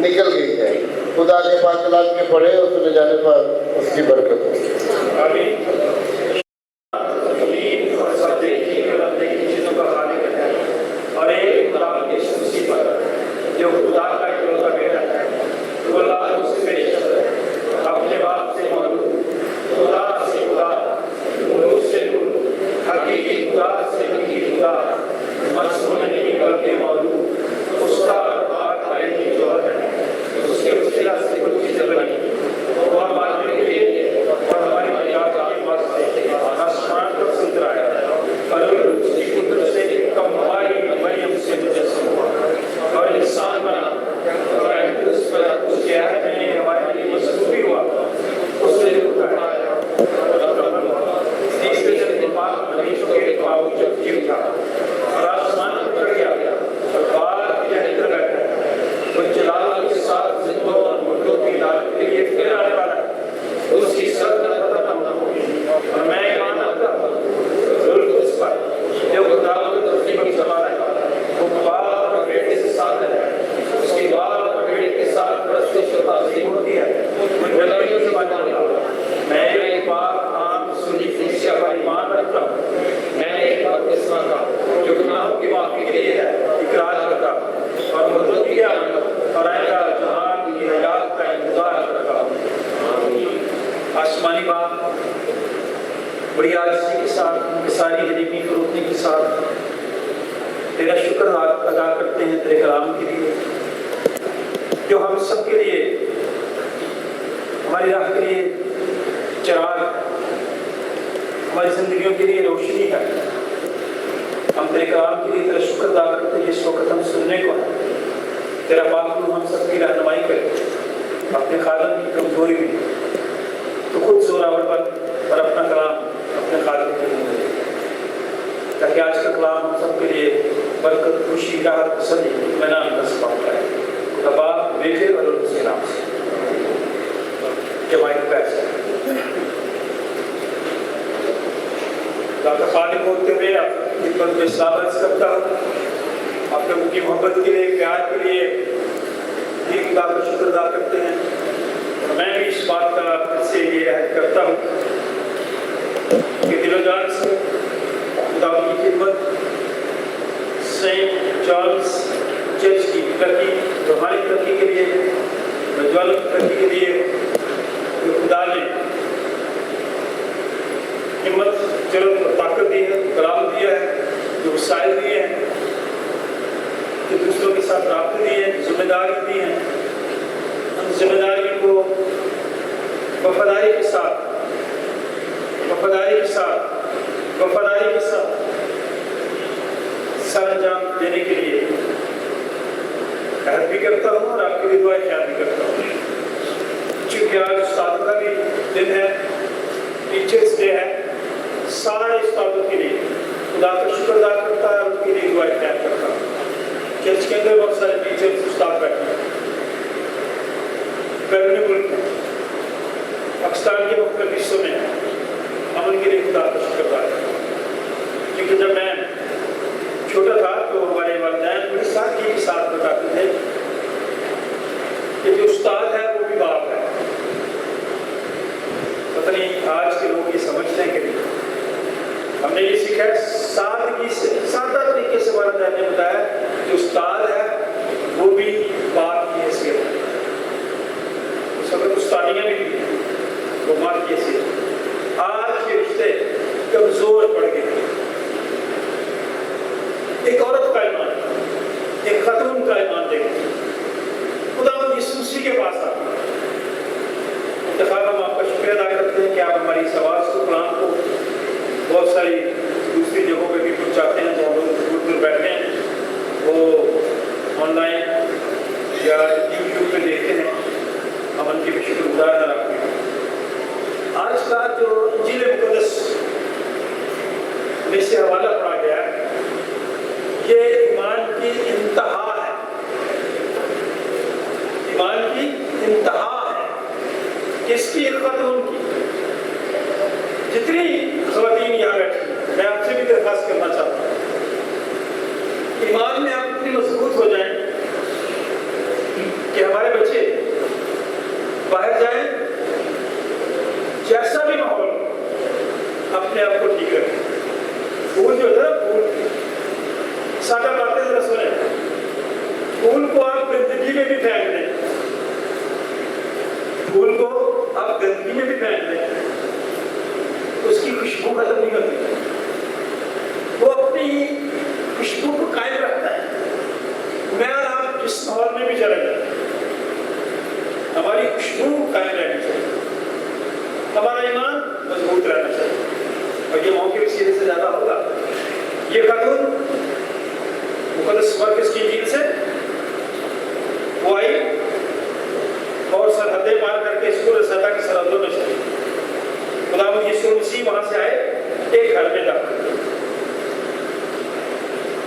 निकल गई है। खुदा के पास कलाम में पढ़े और सुने जाने पर उसकी बरकत हो। और एक खुदा के सुसी पर जो खुदा का इकलौता बेटा है, वो अल्लाह उससे अपने बाप से मौजूद, खुदा से खुदा, नूर से नूर, हकीकी खुदा से हकीकी खुदा, मसनून नहीं बल्कि मौजूद, उसका बात है जो है, उसके वसीला से कुछ चीजें बनी, वो हमारे लिए और हमारी निजात के वास्ते आसमान पर से उतरा है और उसकी कुदरत से कमवाई मरियम से मुजस्सम हुआ और इंसान बना और उस पर उसके हक में हमारे लिए मसलूबी हुआ, उसने उठाया तीसरे दिन के बाद मरीजों के बावजूद जीव था और आसमान पर चढ़ गया और बाहर के अंदर बैठा। वो जलाल के साथ जिंदों और मुर्दों की लाल के लिए फिर आने वाला है। उसकी सल्तनत खत्म न होगी और मैं ईमान रखता हूँ उस पर जो खुदावंद उसकी बख्शवाला है, वो बाप और बेटे से साथ है, उसकी बाप और बेटे के साथ परस्तिश और ताज़ीम होती है। मुझे लड़कियों से बात करता हूँ, मैं एक बाप आम सुनी शिक्षा पर ईमान रखता हूँ। मैं एक बपतिस्मा का जो गुनाहों की माफी के लिए है इकरार करता हूँ और मुर्दों की आमद और आएगा जहान की हयात का इंतजार करता हूँ। आसमानी बाप बड़ी आजिज़ी के साथ, उनकी सारी हलीमी फरोख्ती के साथ तेरा शुक्र अदा करते हैं तेरे कलाम के लिए, जो हम सब के लिए, हमारी राह के लिए चिराग, हमारी जिंदगियों के लिए रोशनी है। हम तेरे कलाम के लिए तेरा शुक्र अदा करते हैं। इस वक्त हम सुनने को है, तेरा पाक रूह हम सब की रहनुमाई करे। अपने खादम की कमजोरी में तो खुद जोरावर पर और अपना कलाम अपने खादम के लिए दे, ताकि आज का कलाम हम सब के लिए बरकत, खुशी, राहत, तसल्ली, इत्मीनान का सबब है। खुदा बाप, बेटे और उसके नाम से जमाई पैसे खालिक होते हुए खिदमत में सलामत करता हूँ। आप लोगों की मोहब्बत के लिए, प्यार के लिए भी खुदा का शुक्र अदा करते हैं। मैं भी इस बात का से ये अहद करता हूँ कि दिलो जान से खुदा की खिदमत सेंट जॉन्स चर्च की तरक्की, हमारी तरक्की के लिए, नौजवानों की तरक्की के लिए जो खुदा ने हिम्मत, जरूरत और ताकत दी है, कलाम दिया है, जो वसाइल दिए हैं, जो दूसरों के साथ राब्ते दिए हैं, जिम्मेदारी दी हैं, उन जिम्मेदारियों को वफादारी के साथ सर अंजाम देने के लिए अहद भी करता हूँ और आपके लिए दुआ ख्याल भी करता हूँ। चूँकि आज उस्ताद का भी दिन है, टीचर्स डे है, सारे उस्तादों के लिए खुदा का शुक्र अदा करता है और उनके लिए दुआ ख्याल करता हूँ। चर्च के अंदर बहुत सारे टीचर्स उस्ताद बैठे हैं, बैरूनी मुल्क में, पाकिस्तान के मुख्तलिफ हिस्सों में, हम उनके लिए खुदा का शुक्र अदा करता हूँ। क्योंकि जब मैं छोटा था तो हमारे वालिदैन बड़ी सादगी के साथ बताते थे कि जो उस्ताद है वो भी बाप है। पता नहीं आज के सादगी से, सादा तरीके से वालिदैन ने बताया कि उस्ताद है वो भी बाप की हैसियत है, उस वक्त उस्तादियाँ भी थी, वो माँ की हैसियत। आज के रिश्ते कमजोर पड़ गए। एक औरत का ईमान, एक खातून का ईमान देखो, खुदा यीशु मसीह के पास आता है। हम आपका शुक्रिया अदा करते हैं कि आप हमारी इस आवाज़ को, कलाम को बहुत सारी दूसरी जगहों पे भी पहुँचाते हैं, जहाँ लोग दूर दूर बैठे हैं, वो ऑनलाइन या यूट्यूब पे देखते हैं। हम उनकी भी शुक्रगुजार अदा करते हैं। आज का जो इंजील मुक़द्दस में से हवाला पढ़ा गया है, ये ईमान की इंतहा है, ईमान की इंतहा है। किसकी? एक खातून की। जितनी ख़वातीन यहाँ बैठी, मैं आपसे भी दरख्वास्त करना चाहता हूँ, ईमान में आप इतनी मजबूत हो जाएं कि हमारे बच्चे बाहर जाएं, जैसा भी माहौल अपने आप को ठीक रखें। फूल जो है फूल सादा बातें जरा सुने, फूल को आप गंदगी में भी फेंक दें, फूल को आप गंदगी में भी फेंक दें, उसकी खुशबू खत्म नहीं होती, वो अपनी खुशबू को कायम रखता है। मैं और आप जिस माहौल में भी चले जाए, हमारी खुशबू कायम रहनी चाहिए, हमारा ईमान मजबूत रहना चाहिए। और ये मौके भी सीधे से ज़्यादा होगा। ये खातून मुक़द्दस मरकज़ की इंजील से वो आई और सरहदें पार करके सूरज सदा की सरहदों में चली। खुदावंद यीशु मसीह वहां से आए, एक घर में दाखिल,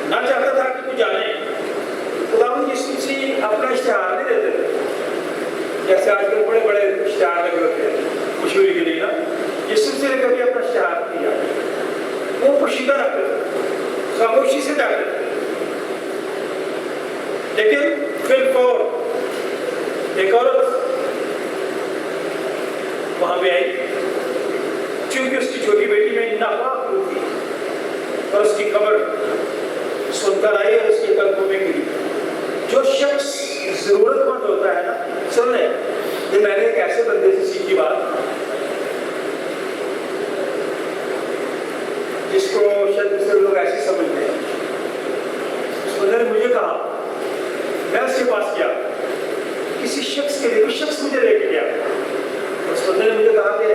ना चाहता था कि कोई जाने। खुदावंद यीशु मसीह अपना इश्तिहार नहीं देते थे, जैसे आजकल बड़े बड़े इश्तिहार लगे होते हैं मशहूरी के लिए ना। यीशु मसीह ने कभी अपना इश्तिहार किया, वो पोशीदा रखते थे, खामोशी से जाते थे। लेकिन फिर एक औरत वहां पे आई, क्योंकि उसकी छोटी बेटी में नापाक रूह थी और उसकी खबर सुनकर आई और उसके कल्पों में गिरी। जो शख्स जरूरतमंद होता है ना, सुन ले, ये मैंने एक ऐसे बंदे से सीखी बात, जिसको शायद दूसरे लोग ऐसे समझते हैं। उस बंदे ने मुझे कहा, मैं उसके पास गया, किसी शख्स के लिए, कोई शख्स मुझे लेके गया। उस बंदे ने मुझे कहा कि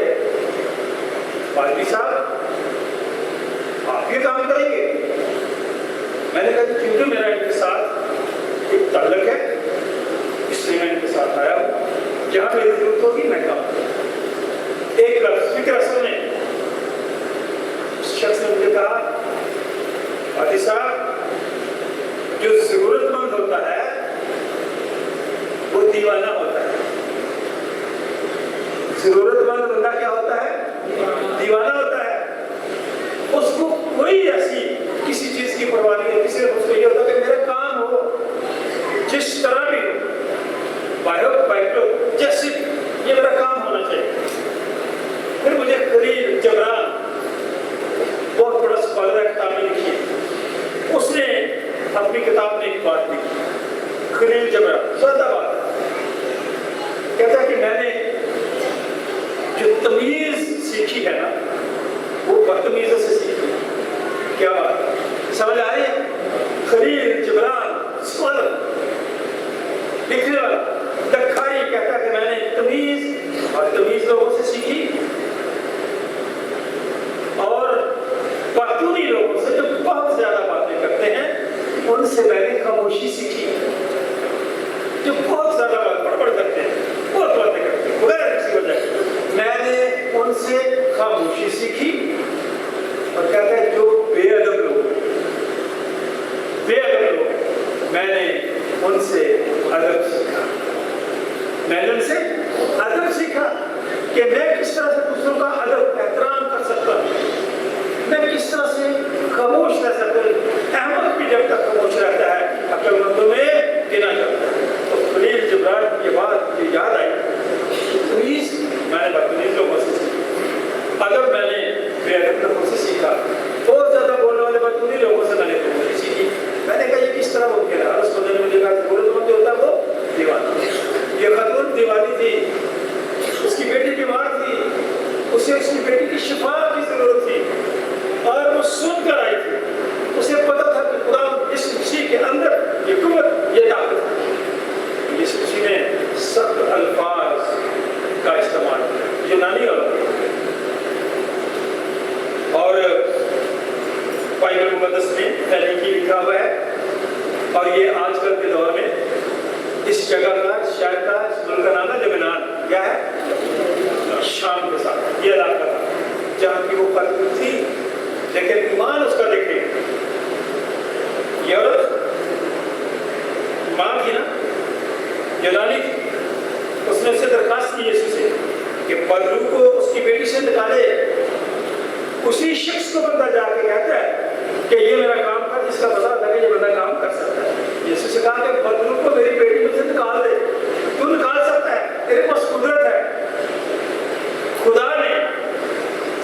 पादरी साहब आप ये काम करेंगे? मैंने कहा क्योंकि मेरा इनके साथ एक ताल्लुक है, इसलिए मैं इनके साथ आया हूँ, जहाँ मेरी जरूरत होगी मैं काम करूँ। एक लफ्ज़ फिक्र सुने, उस शख्स ने मुझे कहा, पादरी साहब जो जरूरतमंद होता है वो दीवाना होता है। जरूरतमंद बंदा क्या होता है? दीवाना होता है। उसको कोई ऐसी किसी चीज की परवाह नहीं होती, सिर्फ उसको ये होता है कि मेरा काम हो, जिस तरह भी हो, बाइक जैसे ये मेरा काम होना चाहिए। फिर मुझे खलील जबरान, बहुत बड़ा स्कॉलर है, किताब में लिखी है, उसने अपनी किताब में एक बात लिखी, खलील जबरान, सादा बात, कहता है कि मैंने जो तमीज सीखी है ना, वो बदतमीजों से सीखी। क्या बात समझ आ रही है? खलील जिब्रान स्कॉलर, लिखने वाला दखाई कहता है कि मैंने तमीज और तमीज लोगों से सीखी, और पातूनी लोगों से जो बहुत ज्यादा बातें करते हैं उनसे मैंने खामोशी सीखी। जो बहुत ज्यादा बड़बड़ करते हैं, बहुत बातें करते हैं बगैर किसी वजह, मैंने उनसे खामोशी सीखी। और कहते हैं जो बेअदब लोग, मैंने उनसे अदब सीखा। मैंने उनसे अदब सीखा कि मैं किस तरह से दूसरों का अदब एहतराम कर सकता हूँ, मैं किस तरह से खामोश रह सकता हूँ। अहमद भी जब तक खामोश रहता है अक्लमंदों में गिना जाता है। तो खलील जिब्रान की बात मुझे याद आई, तमीज मैंने बदतमीज लोगों से सीखी, अदब मैंने बेअदब लोगों से सीखा, बहुत ज्यादा बोलने वाले बदतमीज लोगों मुकद्दस में फैनिकी लिखा हुआ है, और ये आजकल के दौर में इस जगह का, शहर का, इस मुल्क का नाम है लेबनान। क्या है? शाम के साथ ये इलाका था जहाँ की वो फतवा थी, लेकिन ईमान उसका देखें। ये औरत माँ थी ना, यूनानी थी, उसने उससे दरखास्त की यीशु से कि बदरू को उसकी बेटी से निकाले। उसी शख्स को बंदा जाके कहता है कि ये मेरा काम कर, जिसका पता होता है कि ये बंदा काम कर सकता है। यीशु से कहा कि बदरू को मेरी बेटी में से निकाल दे। तू निकाल सकता है, तेरे पास कुदरत है, खुदा ने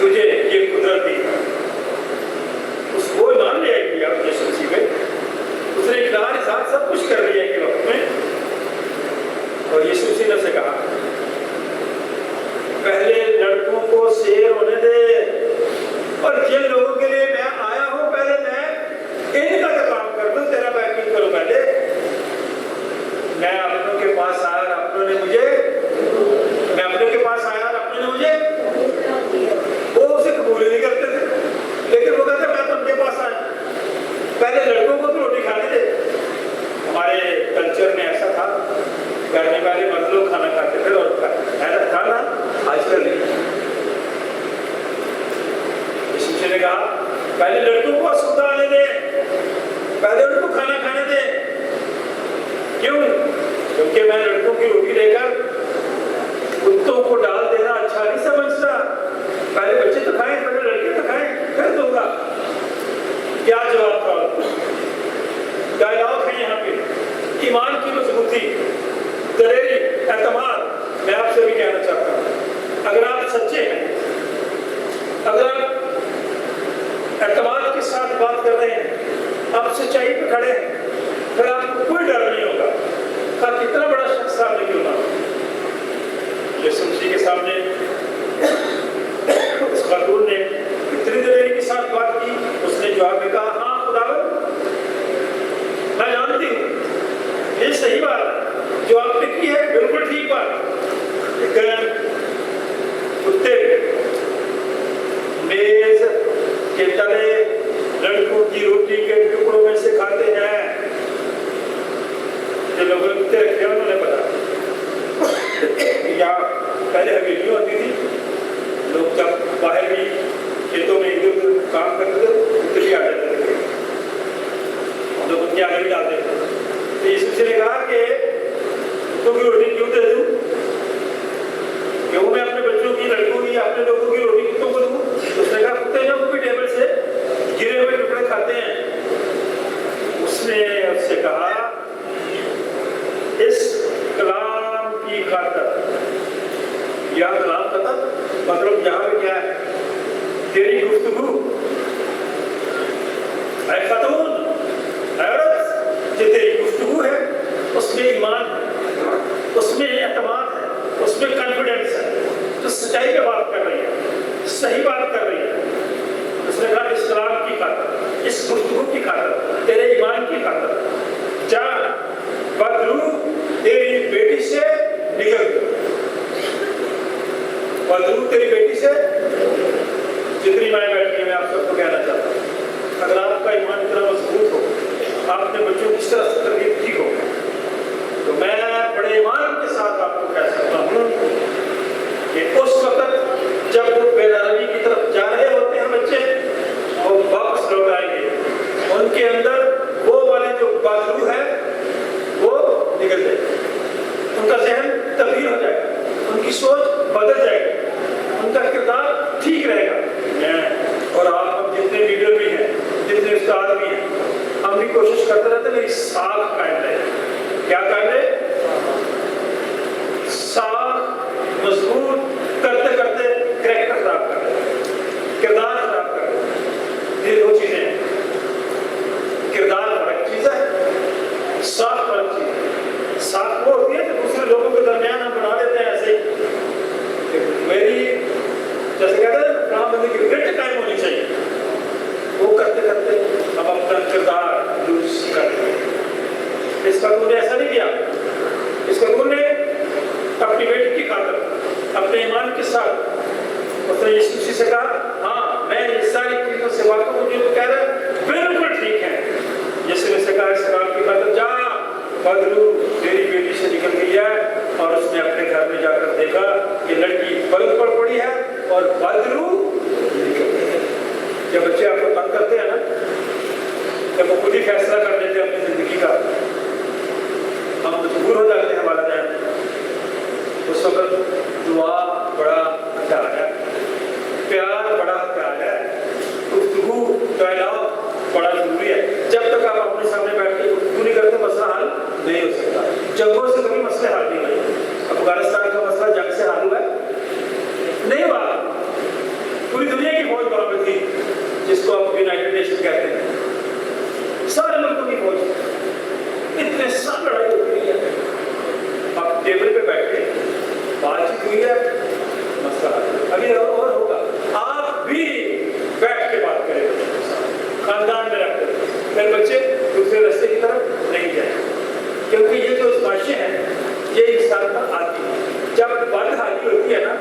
तुझे ये कुदरत दी। उसको मान लिया कि आप यीशु मसीह में, उसने इकरार के साथ सब कुछ कर लिया के वक्त में। और यीशु मसीह ने उसे कहा पहले लड़कों को शेर होने दे, और जिन लोगों के लिए मैं आया हूं पहले मैं इनका तो काम कर दूं, तेरा मैं क्यों करूं? पहले मैं अपनों के पास आया और अपनों ने मुझे, मैं अपनों के पास आया और अपनों ने मुझे, वो उसे कबूल नहीं करते थे, लेकिन वो कहते मैं तुमके पास आया। पहले लड़कों को तो रोटी खाने दे। हमारे कल्चर में ऐसा था, घर में पहले मर्द लोग खाना खाते थे और ऐसा था ना, आजकल नहीं। यीशु ने कहा पहले लड़कों को सुविधा आने दे, पहले उनको खाना खाने दे। क्यों? क्योंकि मैं लड़कों की रोटी लेकर कुत्तों को डाल देना अच्छा नहीं समझता। पहले बच्चे तो खाएं, पहले लड़के तो खाएं, फिर दूंगा। क्या जवाब था? डायलॉग है यहाँ पे, ईमान की मजबूती, दलेरी, एतमाद। मैं आपसे भी कहना चाहता हूँ, अगर आप सच्चे हैं, अगर आप एतमाद के साथ बात कर रहे हैं, आप सच्चाई पे खड़े हैं, फिर आपको कोई डर नहीं होगा, कितना बड़ा शख्स सामने क्यों ना हो। यीशु मसीह के सामने उस खातून ने इतनी दलेरी के साथ बात की। उसने जवाब में कहा हाँ खुदावंद, मैं जानती हूँ ये सही बात है, जो आपने की है बिल्कुल ठीक बात। कुत्ते मेज के तले लड़कों की रोटी के टुकड़ों में से खाते हैं। जो लोगों ने कुत्ते रखे उन्होंने पता या पहले हवेलियाँ होती थी, लोग जब बाहर भी खेतों में इधर उधर काम करते थे, कुत्ते भी आ जाते थे, हम लोग उनके आगे भी डालते थे। तो यीशु ने कहा कि कुत्तों की रोटी क्यों दे दूँ? क्यों मैं अपने बच्चों की, लड़कों की, अपने लोगों की रोटी कुत्तों को दूँ? उसने कहा कुत्ते जो भी टेबल से गिरे हुए टुकड़े खाते हैं। उसने उससे कहा इस कलाम की खातर, यह कलाम का मतलब यहाँ पे क्या है? तेरी गुफ्तगू ऐ खातून, औरत, जो तेरी गुफ्तगू है उसमें ईमान है, उसमें एतमाद है, उसमें कॉन्फिडेंस है, तो सच्चाई पे बात कर रही है, सही बात कर रही है। उसने कहा इस कलाम की खातर, इस गुफ्तगू की खातर, तेरे ईमान की खातर जा बदरू तेरी बेटी से निकल गया। बदरू तेरी बेटी से, जितनी माएँ बैठी हैं मैं आप सबको कहना चाहता हूँ, अगर आपका ईमान इतना मजबूत हो, आपने बच्चों की इस तरह से तरबियत की हो, तो मैं बड़े ईमान के साथ आपको कह सकता हूँ कि उस वक्त जब वो बेदारी की तरफ जा रहे होते हैं बच्चे, वो वापस लौट आएंगे, उनके अंदर वो वाले जो बाजू है वो निकल जाएगी, उनका जहन तब्दील हो जाएगा, उनकी सोच बदल जाएगी, उनका किरदार ठीक रहेगा। और आप हम जितने लीडर भी हैं, जितने उस्ताद भी हैं, हम भी कोशिश करते रहते हैं मेरी साख कायम रहे। क्या कायम रहे? साख मजबूत करते करते कैरेक्टर खराब कर रहे, किरदार खराब कर रहे। ये दो चीजें हैं, किरदार फर्क चीज है, साख फर्क चीज है। साख वो होती है जो दूसरे लोगों के दरमियान हम बना देते हैं ऐसे ही। मेरी जैसे कहते हैं काम बंदी की ग्रेट टाइम होनी चाहिए, वो करते करते हम अपना किरदार लूज कर देते। इस कानून ने ऐसा नहीं किया। इस कानून ने अपनी बेटी की खातिर, अपने ईमान के साथ उसने यीशु से कहा हाँ मैं इस सारी चीजों से वाकिफ हूँ जो कह रहे बिल्कुल बदलू तेरी बेटी से निकल गई है। और उसने अपने घर में जाकर देखा कि लड़की पलंग पर पड़ी है और बदलू निकल गई है। जब बच्चे आपको तंग करते हैं ना, जब वो खुद ही फैसला कर लेते हैं अपनी जिंदगी का, हम मजबूर हो जाते हैं वालिदैन, उस वक्त दुआ बड़ा प्यार है, प्यार बड़ा प्यार है, गुफ्तगू डायलॉग बड़ा जरूरी है। जब तक आप अपने सामने बैठ के गुफ्तगू नहीं करते, मसला हल नहीं हो सकता। जंगों से कभी मसले हल नहीं हुए। अफगानिस्तान का मसला जंग से हल हुआ नहीं हुआ। पूरी दुनिया की फौज वहां पर थी, जिसको आप यूनाइटेड नेशन कहते हैं, सारे मुल्कों की फौज, इतने सब लड़ाई होती है। आप टेबल पे बैठे, बातचीत हुई है, मसला अभी और होगा। आप भी बैठ के बात करें, खानदान में रखते, फिर बच्चे दूसरे रास्ते की तरफ नहीं जाए, क्योंकि ये जो आजमाइशें हैं ये इंसान पर आती है। जब बदहाली होती है ना,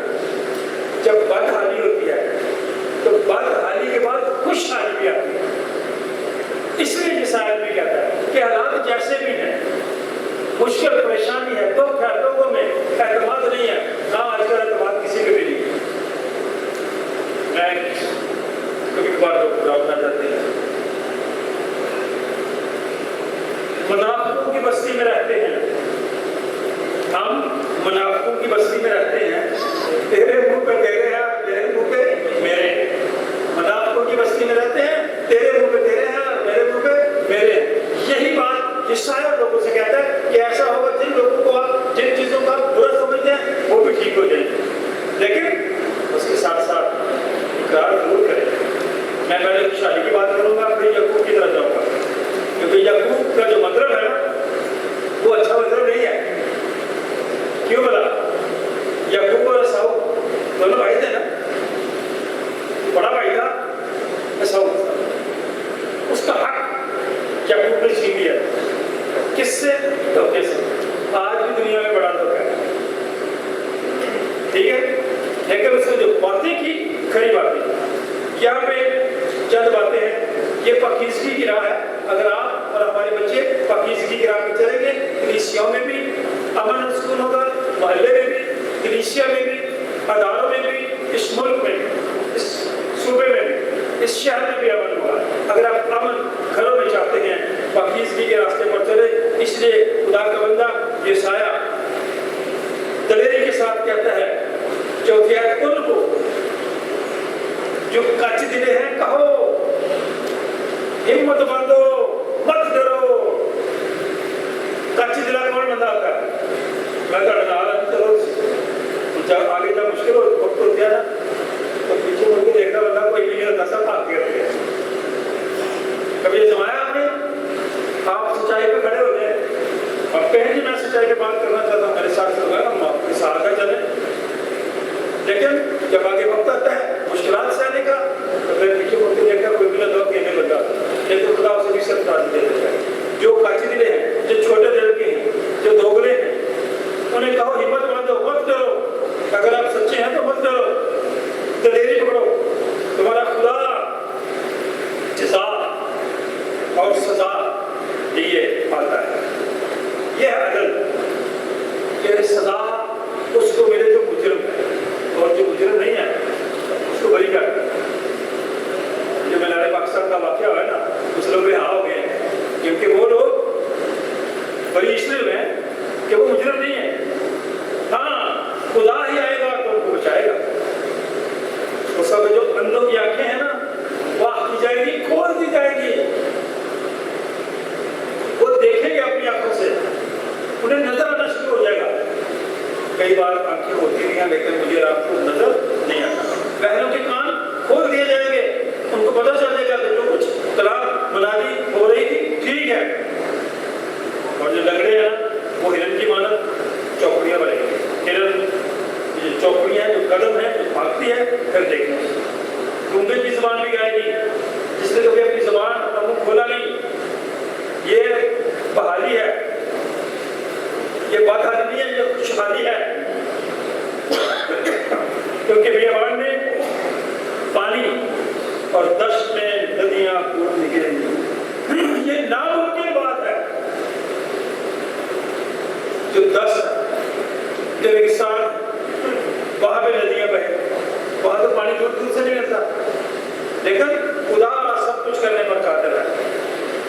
जब बदहाली होती है तो बदहाली के बाद खुशहाली भी आती है। इसलिए ये शायद भी कहता है कि हालात जैसे भी हैं, मुश्किल परेशानी है, तो क्या लोगों में एतमाद नहीं है। हाँ, आजकल एतमाद किसी पे भी नहीं है। मैं कभी कभार लोग बुरा होना चाहते हैं, मुनाफिकों की बस्ती में रहते हैं हम, मुनाफिकों की बस्ती में रहते हैं। तेरे मुंह पे तेरे हैं, मेरे मुंह पे मेरे। मुनाफिकों की बस्ती में रहते हैं, तेरे मुंह पे तेरे हैं, मेरे मुंह पे मेरे। यही बात ये शायद लोगों से कहता है कि ऐसा होगा जिन लोगों को आप जिन चीजों का बुरा समझते हैं वो भी ठीक हो जाएंगे। लेकिन उसके साथ साथ इकरार जरूर करें। मैं पहले खुशहाली की बात करूंगा, फिर यकूब की तरफ जाऊंगा, क्योंकि यकूब का जो मतलब है ना वो अच्छा मतलब नहीं है। क्यों बोला? यकूब और एसाऊ दोनों भाई थे ना, बड़ा भाई था एसाऊ, उसका हक यकूब ने छीन लिया। किससे? धोखे से। आज भी दुनिया में बड़ा धोखा है, ठीक है। लेकिन उसने जो बातें की खरी बातें, यहाँ पे चंद बातें हैं। ये पाकीज़गी की राह है। अगर आप और हमारे बच्चे पाकीज़गी की राह पे चलेंगे, कलीसियाओं में भी अमन और सुकून होगा, मोहल्ले में भी, कलीसिया में भी, अदारों में भी, इस मुल्क में भी, इस सूबे में भी, इस शहर में भी अमन होगा। अगर आप अमन घरों में चाहते हैं, पाकीज़गी के रास्ते पर चले। इसलिए खुदा का बंदा यशायाह दलेरी के साथ कहता है, चौथी आयत, उनको जो कच्चे दिले हैं कहो, हिम्मत बांधो, मत डरो। कच्चे दिला कौन बंदा होता है? मैं तो डाला चलो, जब आगे जब मुश्किल हो वक्त हो गया ना, तो पीछे मुड़ के देखना बंदा कोई नहीं होता, सब भाग गया। कभी ये जमाया आपने? आप सच्चाई पे खड़े हो गए, अब कहें कि मैं सच्चाई पे बात करना चाहता हूँ, मेरे साथ होगा हम आपके साथ का चले। लेकिन जब आगे वक्त आता है मुश्किलात से आने का, तो फिर पीछे मुड़ के देखकर कोई भी ना दो कहने लगा, लेकिन खुदा उसे भी सब ताज दे देता है। जो काची दिले हैं, जो छोटे दिल के हैं, जो दोगले हैं, उन्हें कहो हिम्मत बांधो, मत डरो। अगर आप सच्चे हैं तो मत डरो, दलेरी पकड़ो। तुम्हारा खुदा जज़ा और सजा लिए आता है। यह अदल, यह सजा उसको मिले जो मुजरिम है, और जो मुजरिम नहीं है उसको बरी कर। जो मीनार पाकिस्तान का वाक़या है ना, उस लोग बेहाल हो गए हैं, क्योंकि वो लोग बड़ी इसलिए हुए हैं कि वो मुजरिम नहीं है। हाँ, खुदा ही आएगा तो उनको बचाएगा। उस वक्त जो अंधों की आंखें हैं ना, वाह की जाएगी, खोल दी जाएगी, वो देखेंगे अपनी आंखों से, उन्हें नजर आना शुरू हो जाएगा। कई बार आंखें होती नहीं हैं, लेकिन मुझे आपको नजर नहीं आता। बहनों के कान खोल दिए जाएंगे, उनको पता चल जाएगा कि जो कुछ तलाक मुनादी हो रही थी ठीक है। और जो लंगड़े हैं वो हिरन की मानत चौकड़ियाँ बनेंगे। हिरन चौकड़ियाँ जो कदम है, जो भागती है, फिर देखना। गूंगे की जुबान भी गाएगी, जिसने कभी अपनी जुबान अपना मुंह खोला नहीं। ये बहाली है, ये बदहाली नहीं है, ये खुशहाली है। क्योंकि बियाबान में पानी और दश्त में नदियां कूद निकलेंगी। ये नामुमकिन बात है। जो 10 जो रेगिस्तान, वहाँ पे नदियाँ बहे, वहाँ तो पानी दूर दूर से नहीं मिलता, लेकिन खुदा सब कुछ करने पर कादिर है।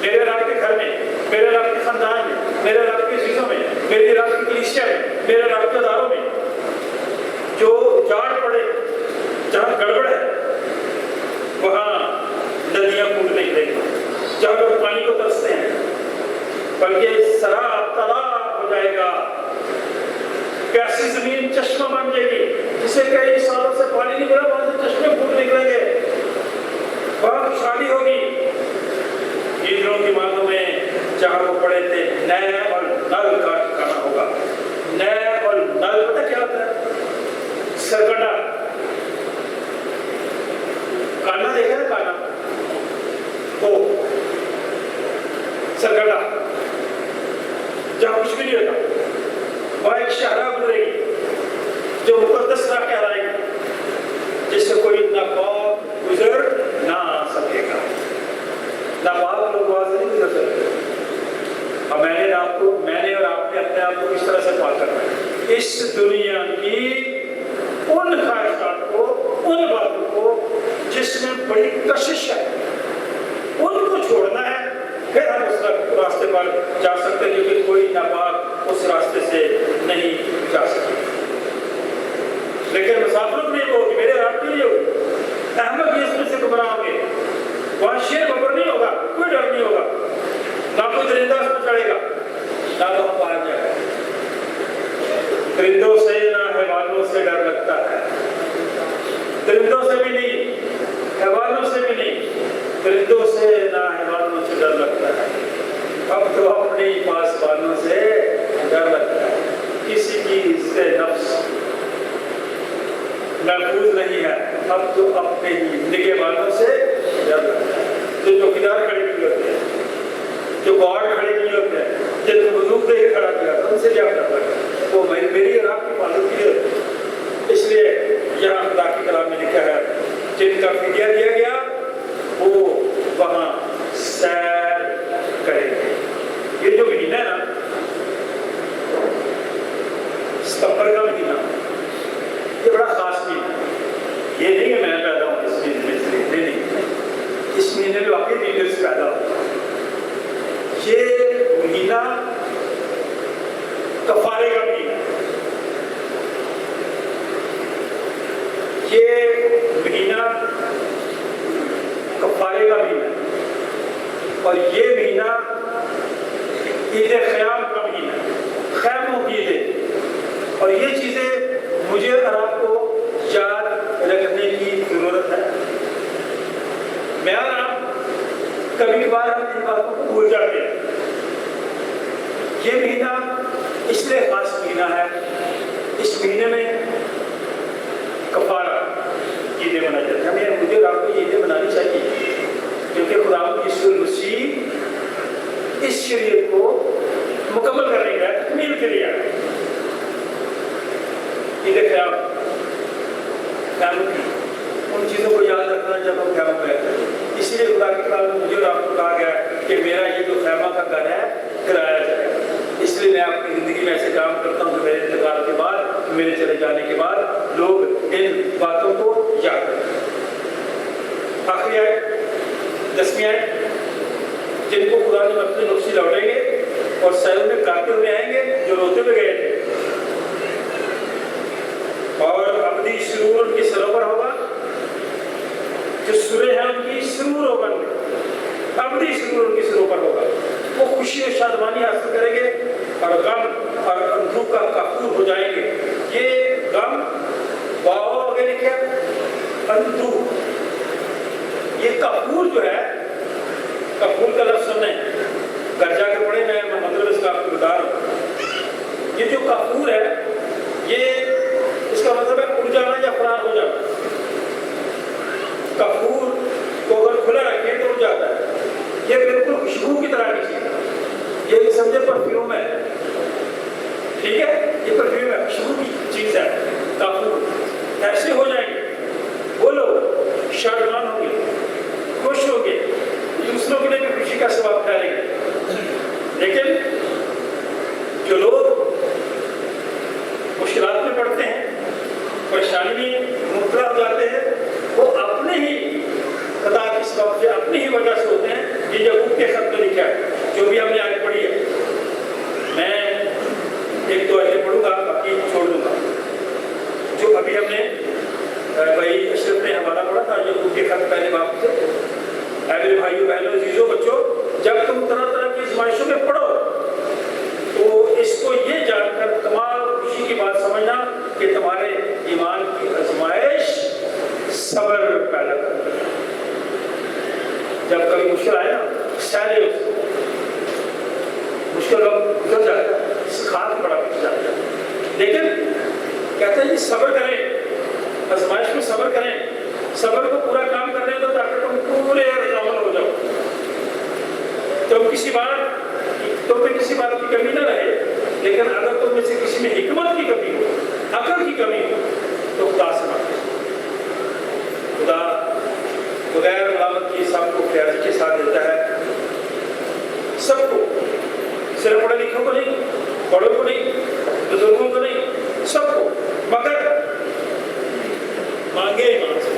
मेरे रब के घर में, मेरे रब के खानदान में, मेरे रब के चीज़ों में, मेरे रब की कलीसिया में, मेरे रब के अदारों में जो जाड़ पड़े, जहाँ गड़बड़ है, वहाँ नदियाँ कूद नहीं देंगी, जहाँ लोग पानी को तरसते हैं, बल्कि सराब तालाब हो जाएगा, कैसी जमीन चश्मा बन जाएगी, जिसे कई सालों से पानी नहीं मिला, वहाँ से चश्मे फूट निकलेंगे, वहाँ खुशहाली होगी। ईदों की मानों में जहाँ वो पड़े थे, नए और नल का ठिकाना होगा। नए और नल पता क्या होता है? सरकंडा, काना देखा ना, काना वो सरकंडा, जहाँ कुछ भी नहीं होता, वहाँ एक शाहरा गुजरेगी जो मुकद्दस राह कहलाएगी, जिससे कोई नापाक गुजर ना सकेगा। नापाक लोग वहाँ से नहीं गुजर सकते। और मैंने और आपने अपने आप को किस तरह से पार करना है? इस दुनिया की उन ख्वाहिशात को, उन बातों को जिसमें बड़ी कशिश है, उनको छोड़ना है, फिर हम उस रास्ते पर जा सकते हैं, क्योंकि कोई नापाक उस रास्ते से नहीं जा सकता। लेकिन मुसाफिरों के लिए होगी, मेरे रात के लिए होगी। अहमद भी इसमें से गुमराह होंगे, वहाँ शेर बबर नहीं होगा, कोई डर नहीं होगा, ना कोई दरिंदा उसमें चढ़ेगा, ना तो हम पार जाएगा। दरिंदों से ना हैवानों से डर लगता है, दरिंदों से भी नहीं, हैवानों से भी नहीं, दरिंदों से ना हैवानों से डर लगता है। अब तो अपने ही पासवानों से डर लगता है, किसी की इससे नफ्स महफूज नहीं है, अब तो अपने ही निगहबानों से डर लगता है। जो चौकीदार खड़े किए होते हैं, जो गार्ड खड़े किए होते हैं, जिनको बंदूक दे के खड़ा किया, उनसे क्या डर लगता है? वो मेरी और आपकी हिफाजत की है। इसलिए यहाँ खुदा की कलाम में लिखा है, जिनका फिदिया दिया गया वो वहाँ सैर करेंगे। ये जो महीना है ना, सितंबर का महीना, ये बड़ा खास महीना है। ये नहीं है मैं पैदा हूँ इस महीने में, नहीं, इस महीने में वाकई लीडर्स पैदा हो। ये महीना कफारे का महीना, ये महीना कफारे का महीना, और ये महीना ईद ख़याम का महीना, खैमों की ईद। और ये चीज़ें मुझे और आपको याद रखने की ज़रूरत है। मैं और आप कभी बार हम इन बातों को भूल जाते हैं। ये महीना इसलिए खास महीना है, इस महीने में कफारा ईदें मनाई जाती हैं। हमें मुझे और आपको ईदें मनानी चाहिए, क्योंकि खुदा यीशु मसीह इस शरीयत को मुकम्मल करने का तकमील के लिए आया। ईद क़याम की उन चीज़ों को याद रखना जब हम क़याम में, इसलिए खुदा के कलाम में मुझे और आपको कहा गया कि मेरा ये जो खैमा का घर है कराया जाएगा। इसलिए मैं अपनी ज़िंदगी में ऐसे काम करता हूँ कि मेरे इंतकाल के बाद, मेरे चले जाने के बाद लोग इन बातों को याद रखें। आखिरी आए 10वीं आए, जिनको खुदा ने अपने नुस्खे लौटेंगे और सैरों में गाते हुए आएंगे जो रोते हुए गए थे, और अबदी सुरूर उनकी सरों पर होगा, जो सुरे हैं उनकी सुरूर होगा, अबदी सुरूर उनकी सरों पर होगा। वो खुशी और शादमानी हासिल करेंगे और गम और अंधू का काफूर हो जाएंगे। ये गम वाओ आगे लिखे अंधू, ये काफूर जो है, काफूर का लफ्ज़ सुनने घर जाकर पढ़े, मैं मतलब इसका आपको बता रहा हूँ। ये जो काफूर है, ये इसका मतलब है उड़ जाना या फरार हो जाना। कपूर को अगर खुला रखें तो उड़ जाता है। ये बिल्कुल खुशबू की तरह की चीज़ है, ये समझे परफ्यूम है, ठीक है, ये परफ्यूम है, खुशबू की चीज़ है। कपूर ऐसे हो जाएंगे, वो लोग शादमान होंगे, खुश होंगे, दूसरों के लिए भी खुशी का सबब ठहरेंगे। लेकिन जो लोग परेशानी में मुबतला हो जाते हैं, वो अपने ही खता की सबब से, अपनी ही वजह से होते हैं। ये यहूद के खत में लिखा है, जो भी हमने आज पढ़ी है। मैं एक दो आयतें पढ़ूंगा, बाकी छोड़ दूंगा। जो अभी हमने भाई अशरफ ने हमारा पढ़ा था, यहूद के खत पहले बाप से। मेरे भाइयों बहनों अजीजों बच्चों, जब तुम तरह तरह की आजमाइशों में पढ़ो तो इसको ये जानकर कमाल खुशी की बात समझना कि तुम्हारे ईमान की आजमाइश सब्र पैदा करती है। जब कभी मुश्किल आए ना, सहले उसको, मुश्किल वक्त गुजर जाता है, सिखात बड़ा कुछ जाता है, लेकिन कहते हैं कि सब्र करें, आजमाइश में सब्र करें। सब्र को पूरा काम करने दो ताकि तुम पूरे कामल हो जाओ। तुम किसी बात की कमी न रहे, लेकिन अगर तुम में से किसी में हिकमत की कमी हो, अकल की कमी हो, तो खुदा से मांगे। खुदा बगैर मलामत की सबको प्यार के साथ देता है, सबको, सिर्फ पढ़े लिखों को नहीं, बड़ों को नहीं, बुजुर्गों को नहीं, सबको, मगर मांगे ईमान से।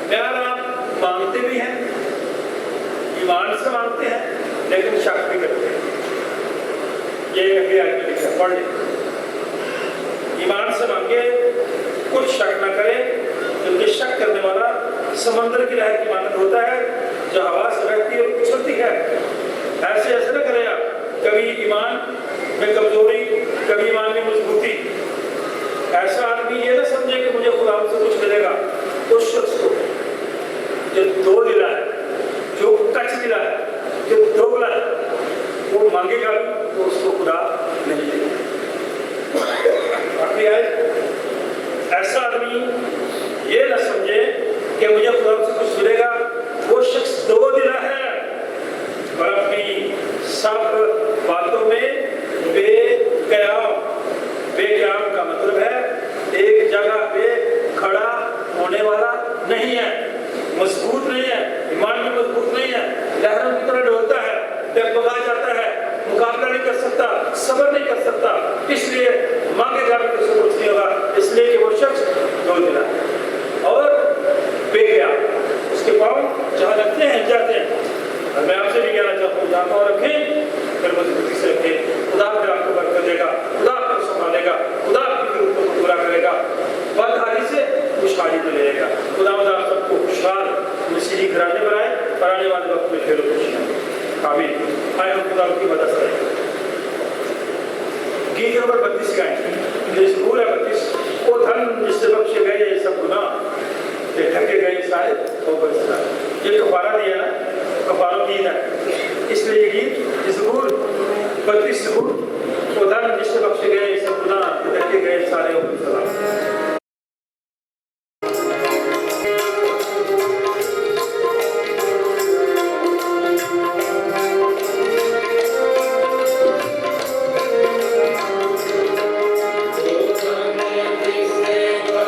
प्यार आप मांगते भी हैं, ईमान से मांगते हैं, लेकिन शक भी करते हैं। ये अभी आगे लिखा, पढ़ लें। ईमान से मांगे, कुछ शक न करें, क्योंकि शक करने वाला समंदर की लहर की मानद होता है, जो हवा से बहती है और उछलती है। ऐसे न करें आप, कभी ईमान में कमजोरी, कभी ईमान में मजबूती। ऐसा आदमी ये ना समझे कि मुझे खुदा से कुछ मिलेगा। उस शख्स को जो दो दिला है, जो कच दिला है, जो दोगला है, वो मांगेगा तो उसको खुदा नहीं देगा। बाकी ऐसा आदमी ये ना समझे कि मुझे खुदा से कुछ मिलेगा। वो शख्स दो दिला है और अपनी सब बातों में बेक़याम का मतलब है एक जगह पे खड़ा होने वाला नहीं है, मजबूत नहीं है, ईमान में मजबूत नहीं है, लहरों की तरह डोलता है, डगमगा जाता है, मुकाबला नहीं कर सकता, सब्र नहीं कर सकता। इसलिए मांगेगा भी किसी कुछ नहीं होगा, इसलिए कि वो शख्स दो दिला और बेक़याम। उसके पाँव जहाँ लगते हैं हिल जाते हैं। और मैं आपसे भी कहना चाहता हूँ, जहाँ पाँव रखें फिर मजबूती से रखें। खुदा फिर आपको बरकत देगा, खुदा आपको संभालेगा, खुदा आपकी जरूरतों को पूरा करेगा, बदहाली से खुशहाली में लेगा। खुदा आप सबको खुशहाल मसीही घराने बनाए और आने वाले वक्त में फिर खुशियाँ। आमीन। आए हम खुदा की मदद करें। गीत नंबर 32 गाएं। ये स्कूल है 32। वो धन जिससे बख्शे गए ये सब गुनाह, ये ढके गए सारे ऊपर से। ये कफारा दिया ना, कफारा गीत है, इसलिए ये गीत ज़बूर 32 ज़बूर, वो धन जिससे बख्शे गए ये सब गुनाह, ये ढके गए सारे ऊपर से। Oh,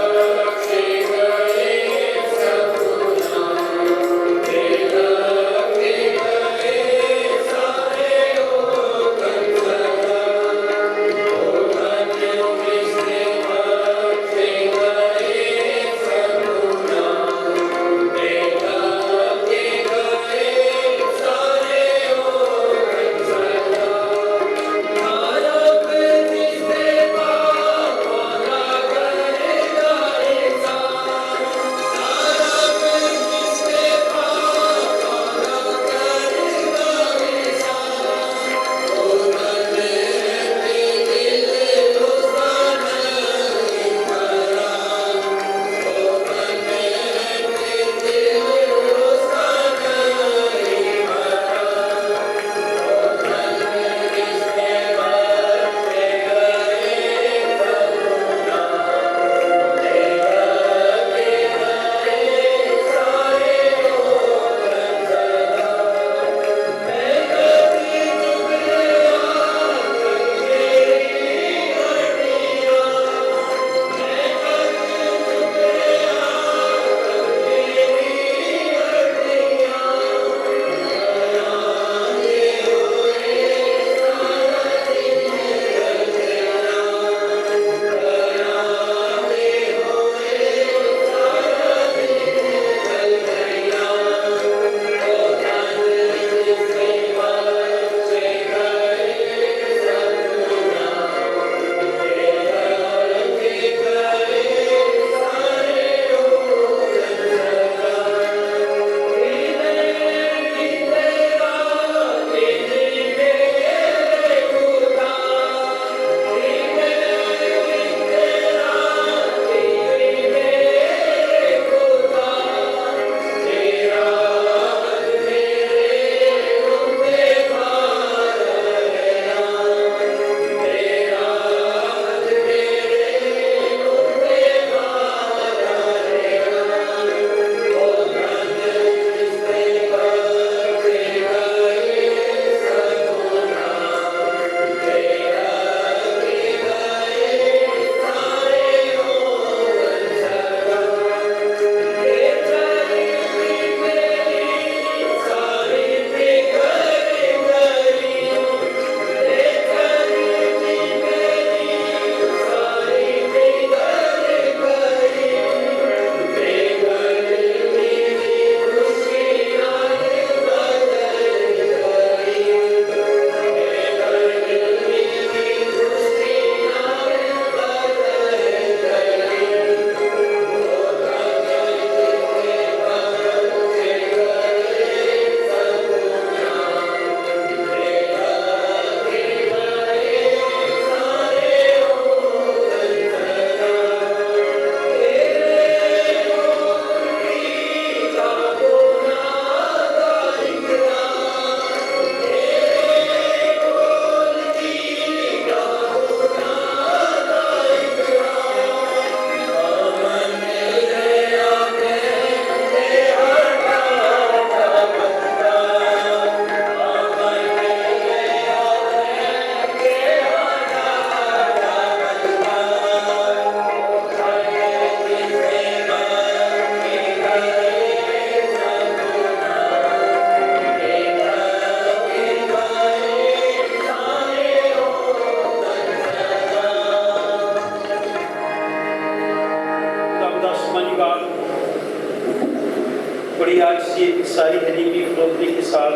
की सारी हरीबी फरोखी के साथ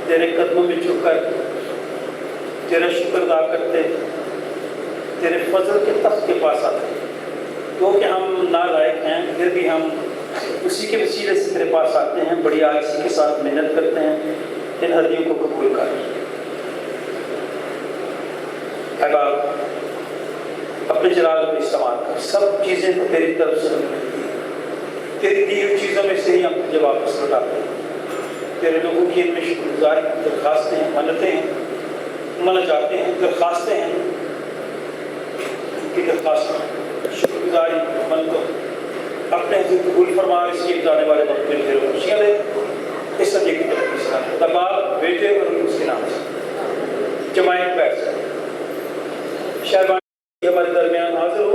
तेरे कदमों में झुककर तेरा शुक्र अदा करते, तेरे फजल के तख्त के पास आते, क्योंकि हम नालायक हैं फिर भी हम उसी के वसीले से तेरे पास आते हैं, बड़ी आजिज़ी के साथ मेहनत करते हैं, इन हदियों को कबूल कर। ऐ बाप, अपने जलाल को इस्तेमाल कर, सब चीज़ें तो तेरी तरफ से मिलती हैं, तेरी दी हुई चीज़ों में से ही हम तुझे वापस लौटाते हैं। तेरे लोगों की इनमें शुक्रगुजारी दरखास्तें हैं, मन्नतें हैं, मन चाहते हैं, दरखास्तें हैं, उनकी दरखास्त शुक्रगुजारी मन्नतों अपने हुजूर कबूल फरमा, इसके जाने वाले वक्त में ढेरों खुशियाँ दे। इस सदी की तरफ इसका तबाब बेटे और उसके नाम से जमायत बैठ जाए। शहबानी हमारे दरमियान हाजिर हो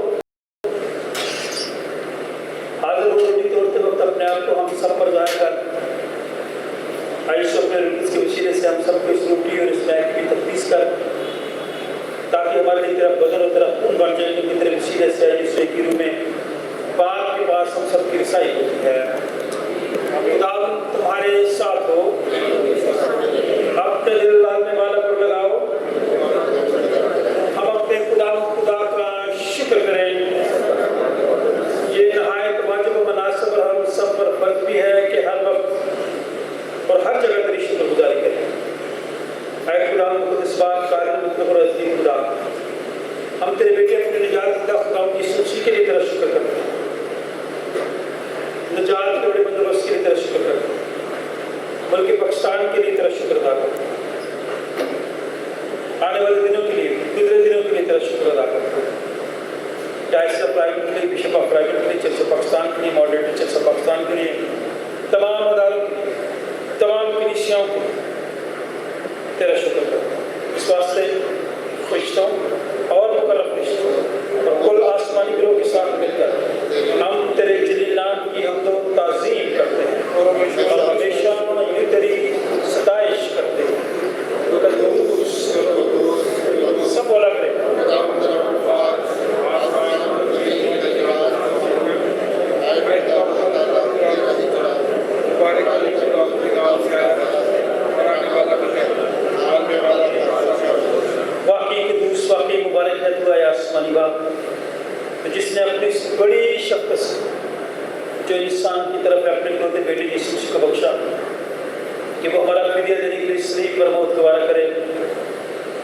तोड़ते वक्त अपने आप को हम सब पर जाहिर कर, आइश अपने इसके वसीले से हम सबको इस रोटी और इस बैग की तकदीस कर, ताकि हमारे लिए तेरा बदन और तेरा खून बन जाए, क्योंकि तेरे वसीले से इस एक रूह में बाप के पास हम सबकी रसाई होती है। खुदा तुम्हारे साथ हो, अपने दिल डालने वाला पर लगाओ, हम अपने खुदा का शुक्र करें। ये नहायत वाजिब व मुनासिब और हम सब पर फर्ज भी है कि हर वक्त और हर जगह तेरी शुक्रगुजारी करें। ऐ खुदा मुक़द्दस बात क़ादिर मुतलक़ और अज़ीज़ खुदा, हम तेरे बेटे अपने निजात दा खुदा की सूची के लिए तेरा शुक्र करते हैं, निजात के बड़े बंदोबस्त के लिए तेरा शुक्र करते हैं, बल्कि पाकिस्तान के लिए तेरा शुक्र अदा करते हैं, आने वाले दिनों के लिए, गुजरे दिनों के लिए तेरा शुक्र अदा करते हैं। चाहे प्राइवेट के लिए, बिशप ऑफ प्राइवेट के लिए, चर्च ऑफ पाकिस्तान के लिए, मॉडरेटर चर्च ऑफ पाकिस्तान के लिए, तमाम अदालत के लिए, तमाम कलीसियाओं के लिए तेरा शुक्र करते हैं। इस वास्ते फरिश्तों और मुकर्रम फरिश्तों और कुल आसमानी गिरोह के साथ मिलकर हम तेरे जलील नाम की हमदो ताज़ीम करते हैं और हमेशा ये तेरी सताइश करते हैं। सब बोला करें। वाकई मुबारक है तू आसमानी बाप, जिसने अपनी इस बड़ी शफ़क़त से जो इंसान की तरफ अपने इकलौते बेटे यीशु को बख्शा कि वो हमारा फिदिया देने के लिए सलीब पर मौत गवारा करे।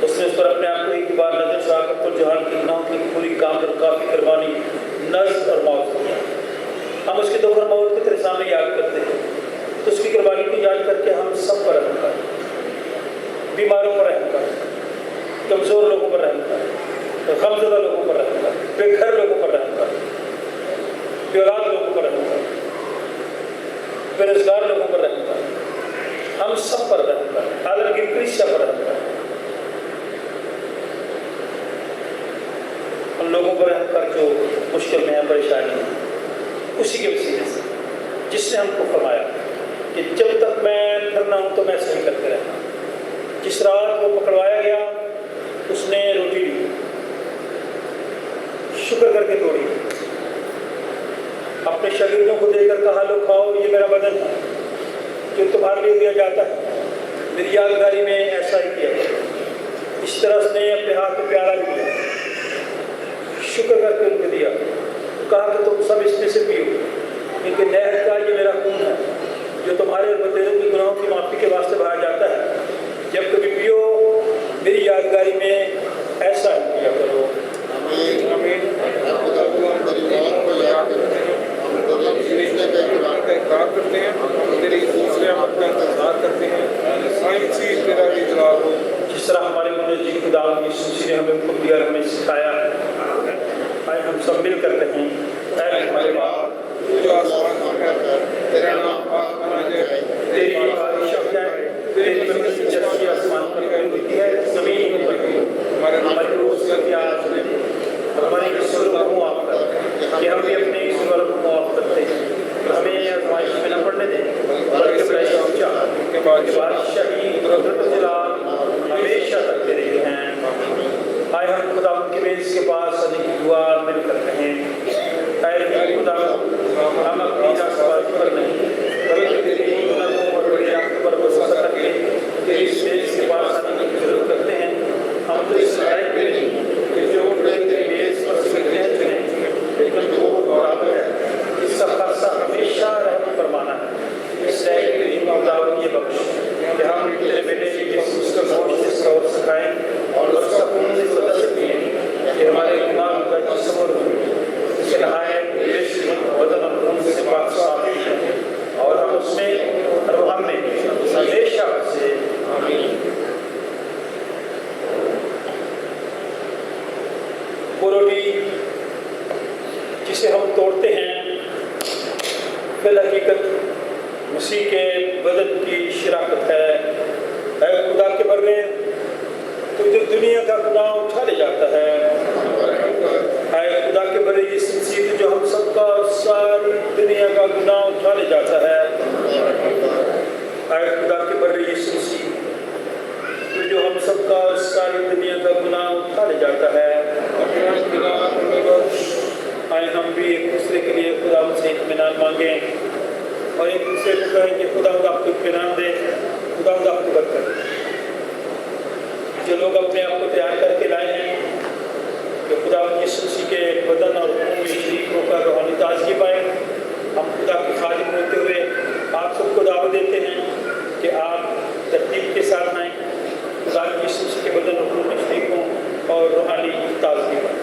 उसने उस पर अपने आप को एक बार नजर से आकर तो जहान की गुनाहों की पूरी कामिल और काफ़ी कुर्बानी नज़्र और मौत किया। हम उसके दुख और मौत को तेरे सामने याद करते हैं, तो उसकी कुर्बानी को याद करके हम सब पर रहम कर, बीमारों पर रहम कर, कमज़ोर लोगों पर रहम कर, गमज़दा लोगों पर रहम कर, बेघर लोगों पर रहम कर, बेऔलाद लोगों पर रहम कर, बेरोजगार लोगों पर रहम कर, हम सब पर रहम कर, आलम की कलीसिया पर रहम कर, उन लोगों पर रहम कर जो मुश्किल में है, परेशानी है, उसी के वसीले से जिसने हमको फरमाया कि जब तक मैं फिरना हूँ तो मैं सही करते रहना। जिस रात वो पकड़वाया गया उसने रोटी ली, शुक्र करके तोड़ी, अपने शरीरों को देकर कहा लो खाओ, ये मेरा बदन है जो तुम्हारे लिए दिया जाता है, मेरी यादगारी में ऐसा ही किया। इस तरह उसने अपने हाथ में प्याला भी लिया, शुक्र करके उनको दिया, कहा कि तुम सब इसमें से पियो, क्योंकि नहर का ये मेरा खून है जो तुम्हारे और बतेरों की गुनाहों की माफ़ी के वास्ते बहाया जाता है। जब कभी पियो मेरी यादगारी में ऐसा ही किया करो। करते हैं, तेरी दूसरे हम का इंतजार करते हैं, साइंसी तेरा भी जलाल हो। जिस तरह हमारे मुझे खुदा की सूची ने हमें खुद दिया, हमें सिखाया, आए हम सब मिल कर कहें, ऐ हमारे बाप जो आसमान में है, तेरा नाम पाक माना जाए, तेरी बारिश हो जाए, तेरी मर्जी से जैसी आसमान पर होती है ज़मीन पर भी। हमारे रोज़ का प्याज में हमारे कसूरों को माफ़ कर, कि हम भी अपने कसूरों को माफ़ करते हैं, हमें आज़माइश में न पड़ने दें, बल्कि बुराई से बचा। के बादशाही कुदरत जलाल हमेशा तक तेरे हैं। आए हम खुदा के बेस के पास आने की दुआ मिलकर कहें, ऐ खुदा हम अपनी नासवाजी पर नहीं बल्कि इस मेज के पास आने की जरूरत करते हैं। हम तो इस लायक भी नहीं कि जो मेज पर से कहते हैं, लेकिन वो बराबर है। इसका खासा हमेशा रहम फरमाना है। इस लायक भी नहीं खुदावंद ये बख्श कि हम तेरे बेटे यीशु का गोश्त इसका और सिखाएं और उसका खून से सदस्य पिए कि हमारे गुनाह का जिस्म और उसे नहाए बदन और खून से पाक साफ किए और हम उसमें और हम में हमेशा से आमीन। वो रोटी जिसे हम तोड़ते हैं बिल हकीकत मसीह के बदन की शराकत है। ऐ खुदा के बरने तो जो दुनिया का गुनाह उठा ले जाता है, ऐ खुदा के बरे यीशु मसीह जो हम सबका सारी दुनिया का गुनाह उठा ले जाता है। ऐ खुदा के बरे यीशु मसीह तो जो हम सबका सारी दुनिया का गुनाह उठा ले जाता है। आए हम भी एक दूसरे के लिए खुदा से इत्मीनान मांगें और एक दूसरे को कहें कि खुदा आपको इत्मीनान दे, खुदा आपको बरकत दे। जो लोग अपने आप को तैयार करके लाए हैं कि खुदा यीशु मसीह के बदन और खून में शरीक होकर रूहानी ताजगी पाए, हम खुदा के खादिम होते हुए आप सबको दावत देते हैं कि आप तरतीब के साथ आएँ, खुदा यीशु मसीह के बदन और खून में शरीक हों और रूहानी ताजगी पाएँ।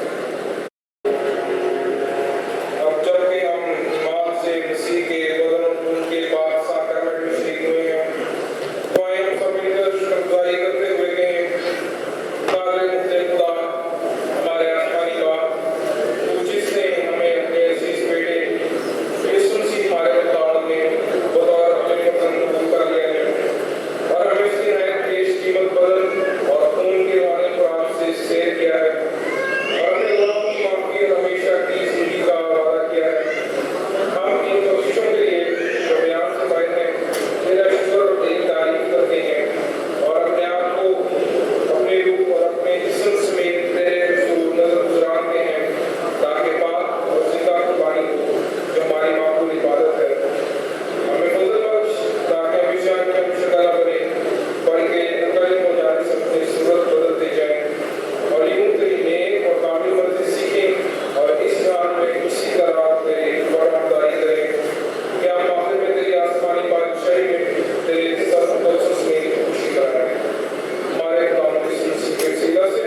अब जबकि हम ईमान से मसीह के बदन और खून के पाक साक्रमेंट में शरीक हुए हैं, तो आइए हम सब मिलकर शुक्रगुजारी करते हुए कहें, खुदा हमारे आसमानी बाप, तू जिसने हमें अपने अजीज बेटे यीशु मसीह हमारे उद्धार में बतौर अपने वतन कबूल कर लिया है और हमें इसकी नहायत पेश कीमत बदन और खून के वाले पर आपसे शेयर किया है और अपने गुनाहों की माफी और हमेशा की जिंदगी का वादा किया है। हम इन कोशिशों के लिए जो बयान से बाहर हैं, तेरा शुक्र और तेरी तारीफ करते हैं और अपने आप को अपने रूप और अपने जिस्म समेत तेरे रसूल नजर गुजराते हैं ताकि पाक और जिंदा कुर्बानी हो जो हमारी माकूल इबादत है। हमें फजल बख्श ताकि हमेशा की हम शक्ल बने बल्कि नकल हो जाने से अपनी सूरत बदलते जाएं और यूं तेरी नेक और कामिल मर्जी सीखें और इस हाल में इसी तरह तेरी बरकरारी करें कि हम आखिर में तेरी आसमानी बादशाही में तेरे सर्वोच्च में खुशी कराएं। हमारे खुदा यीशु मसीह के वसीला से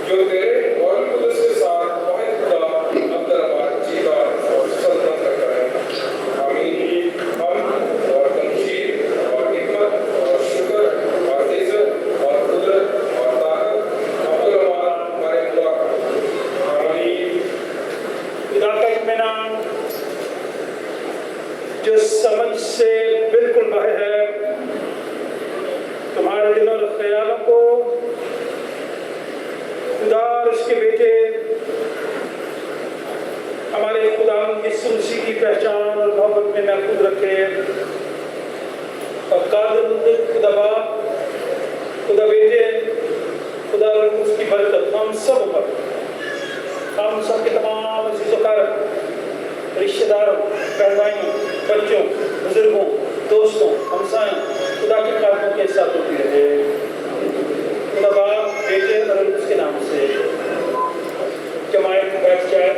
जो तेरे और कुदस के साथ वाहिद खुदा अब्दुल जीता और सल्तनत करता है। आमीन। हम और तमजीद और हिकमत और शुक्र और इज्जत और कुदरत और ताकत अब्दुल हमारे खुदा का। आमीन। खुदा का इत्मीनान जो समझ से बिल्कुल बाहर है, तुम्हारे दिल और ख्यालों को खुदा और उसके बेटे हमारे खुदा यीशु मसीह की पहचान और मोहब्बत में महफूज रखे और कादिर खुदा बाप, खुदा बेटे, खुदा उसकी बरकत हम सब पर, हम सब के तमाम अज़ीज़-ओ-क़रीब रिश्तेदारों, बहन भाइयों, बच्चों, बुजुर्गों, दोस्तों, हमसायों, खुदा के खादमों के साथ होती रहे। खुदा बाप, बेटे और उसके नाम से जमायत बैठ जाए।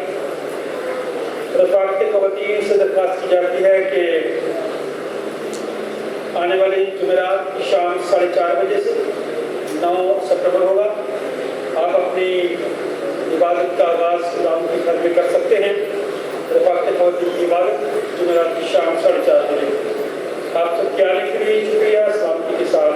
रफ़ाक़त ख़वातीन से दरख्वास्त की जाती है कि आने वाले जुमेरात की शाम 4:30 बजे से 9 सितंबर होगा। आप अपनी इबादत का आगाज़ खुदा के घर में कर सकते हैं। रफ़ाक़त ख़वातीन की इबादत जुमेरात की शाम 4:30 बजे। आप सब के आने के लिए शुक्रिया, सलामती के साथ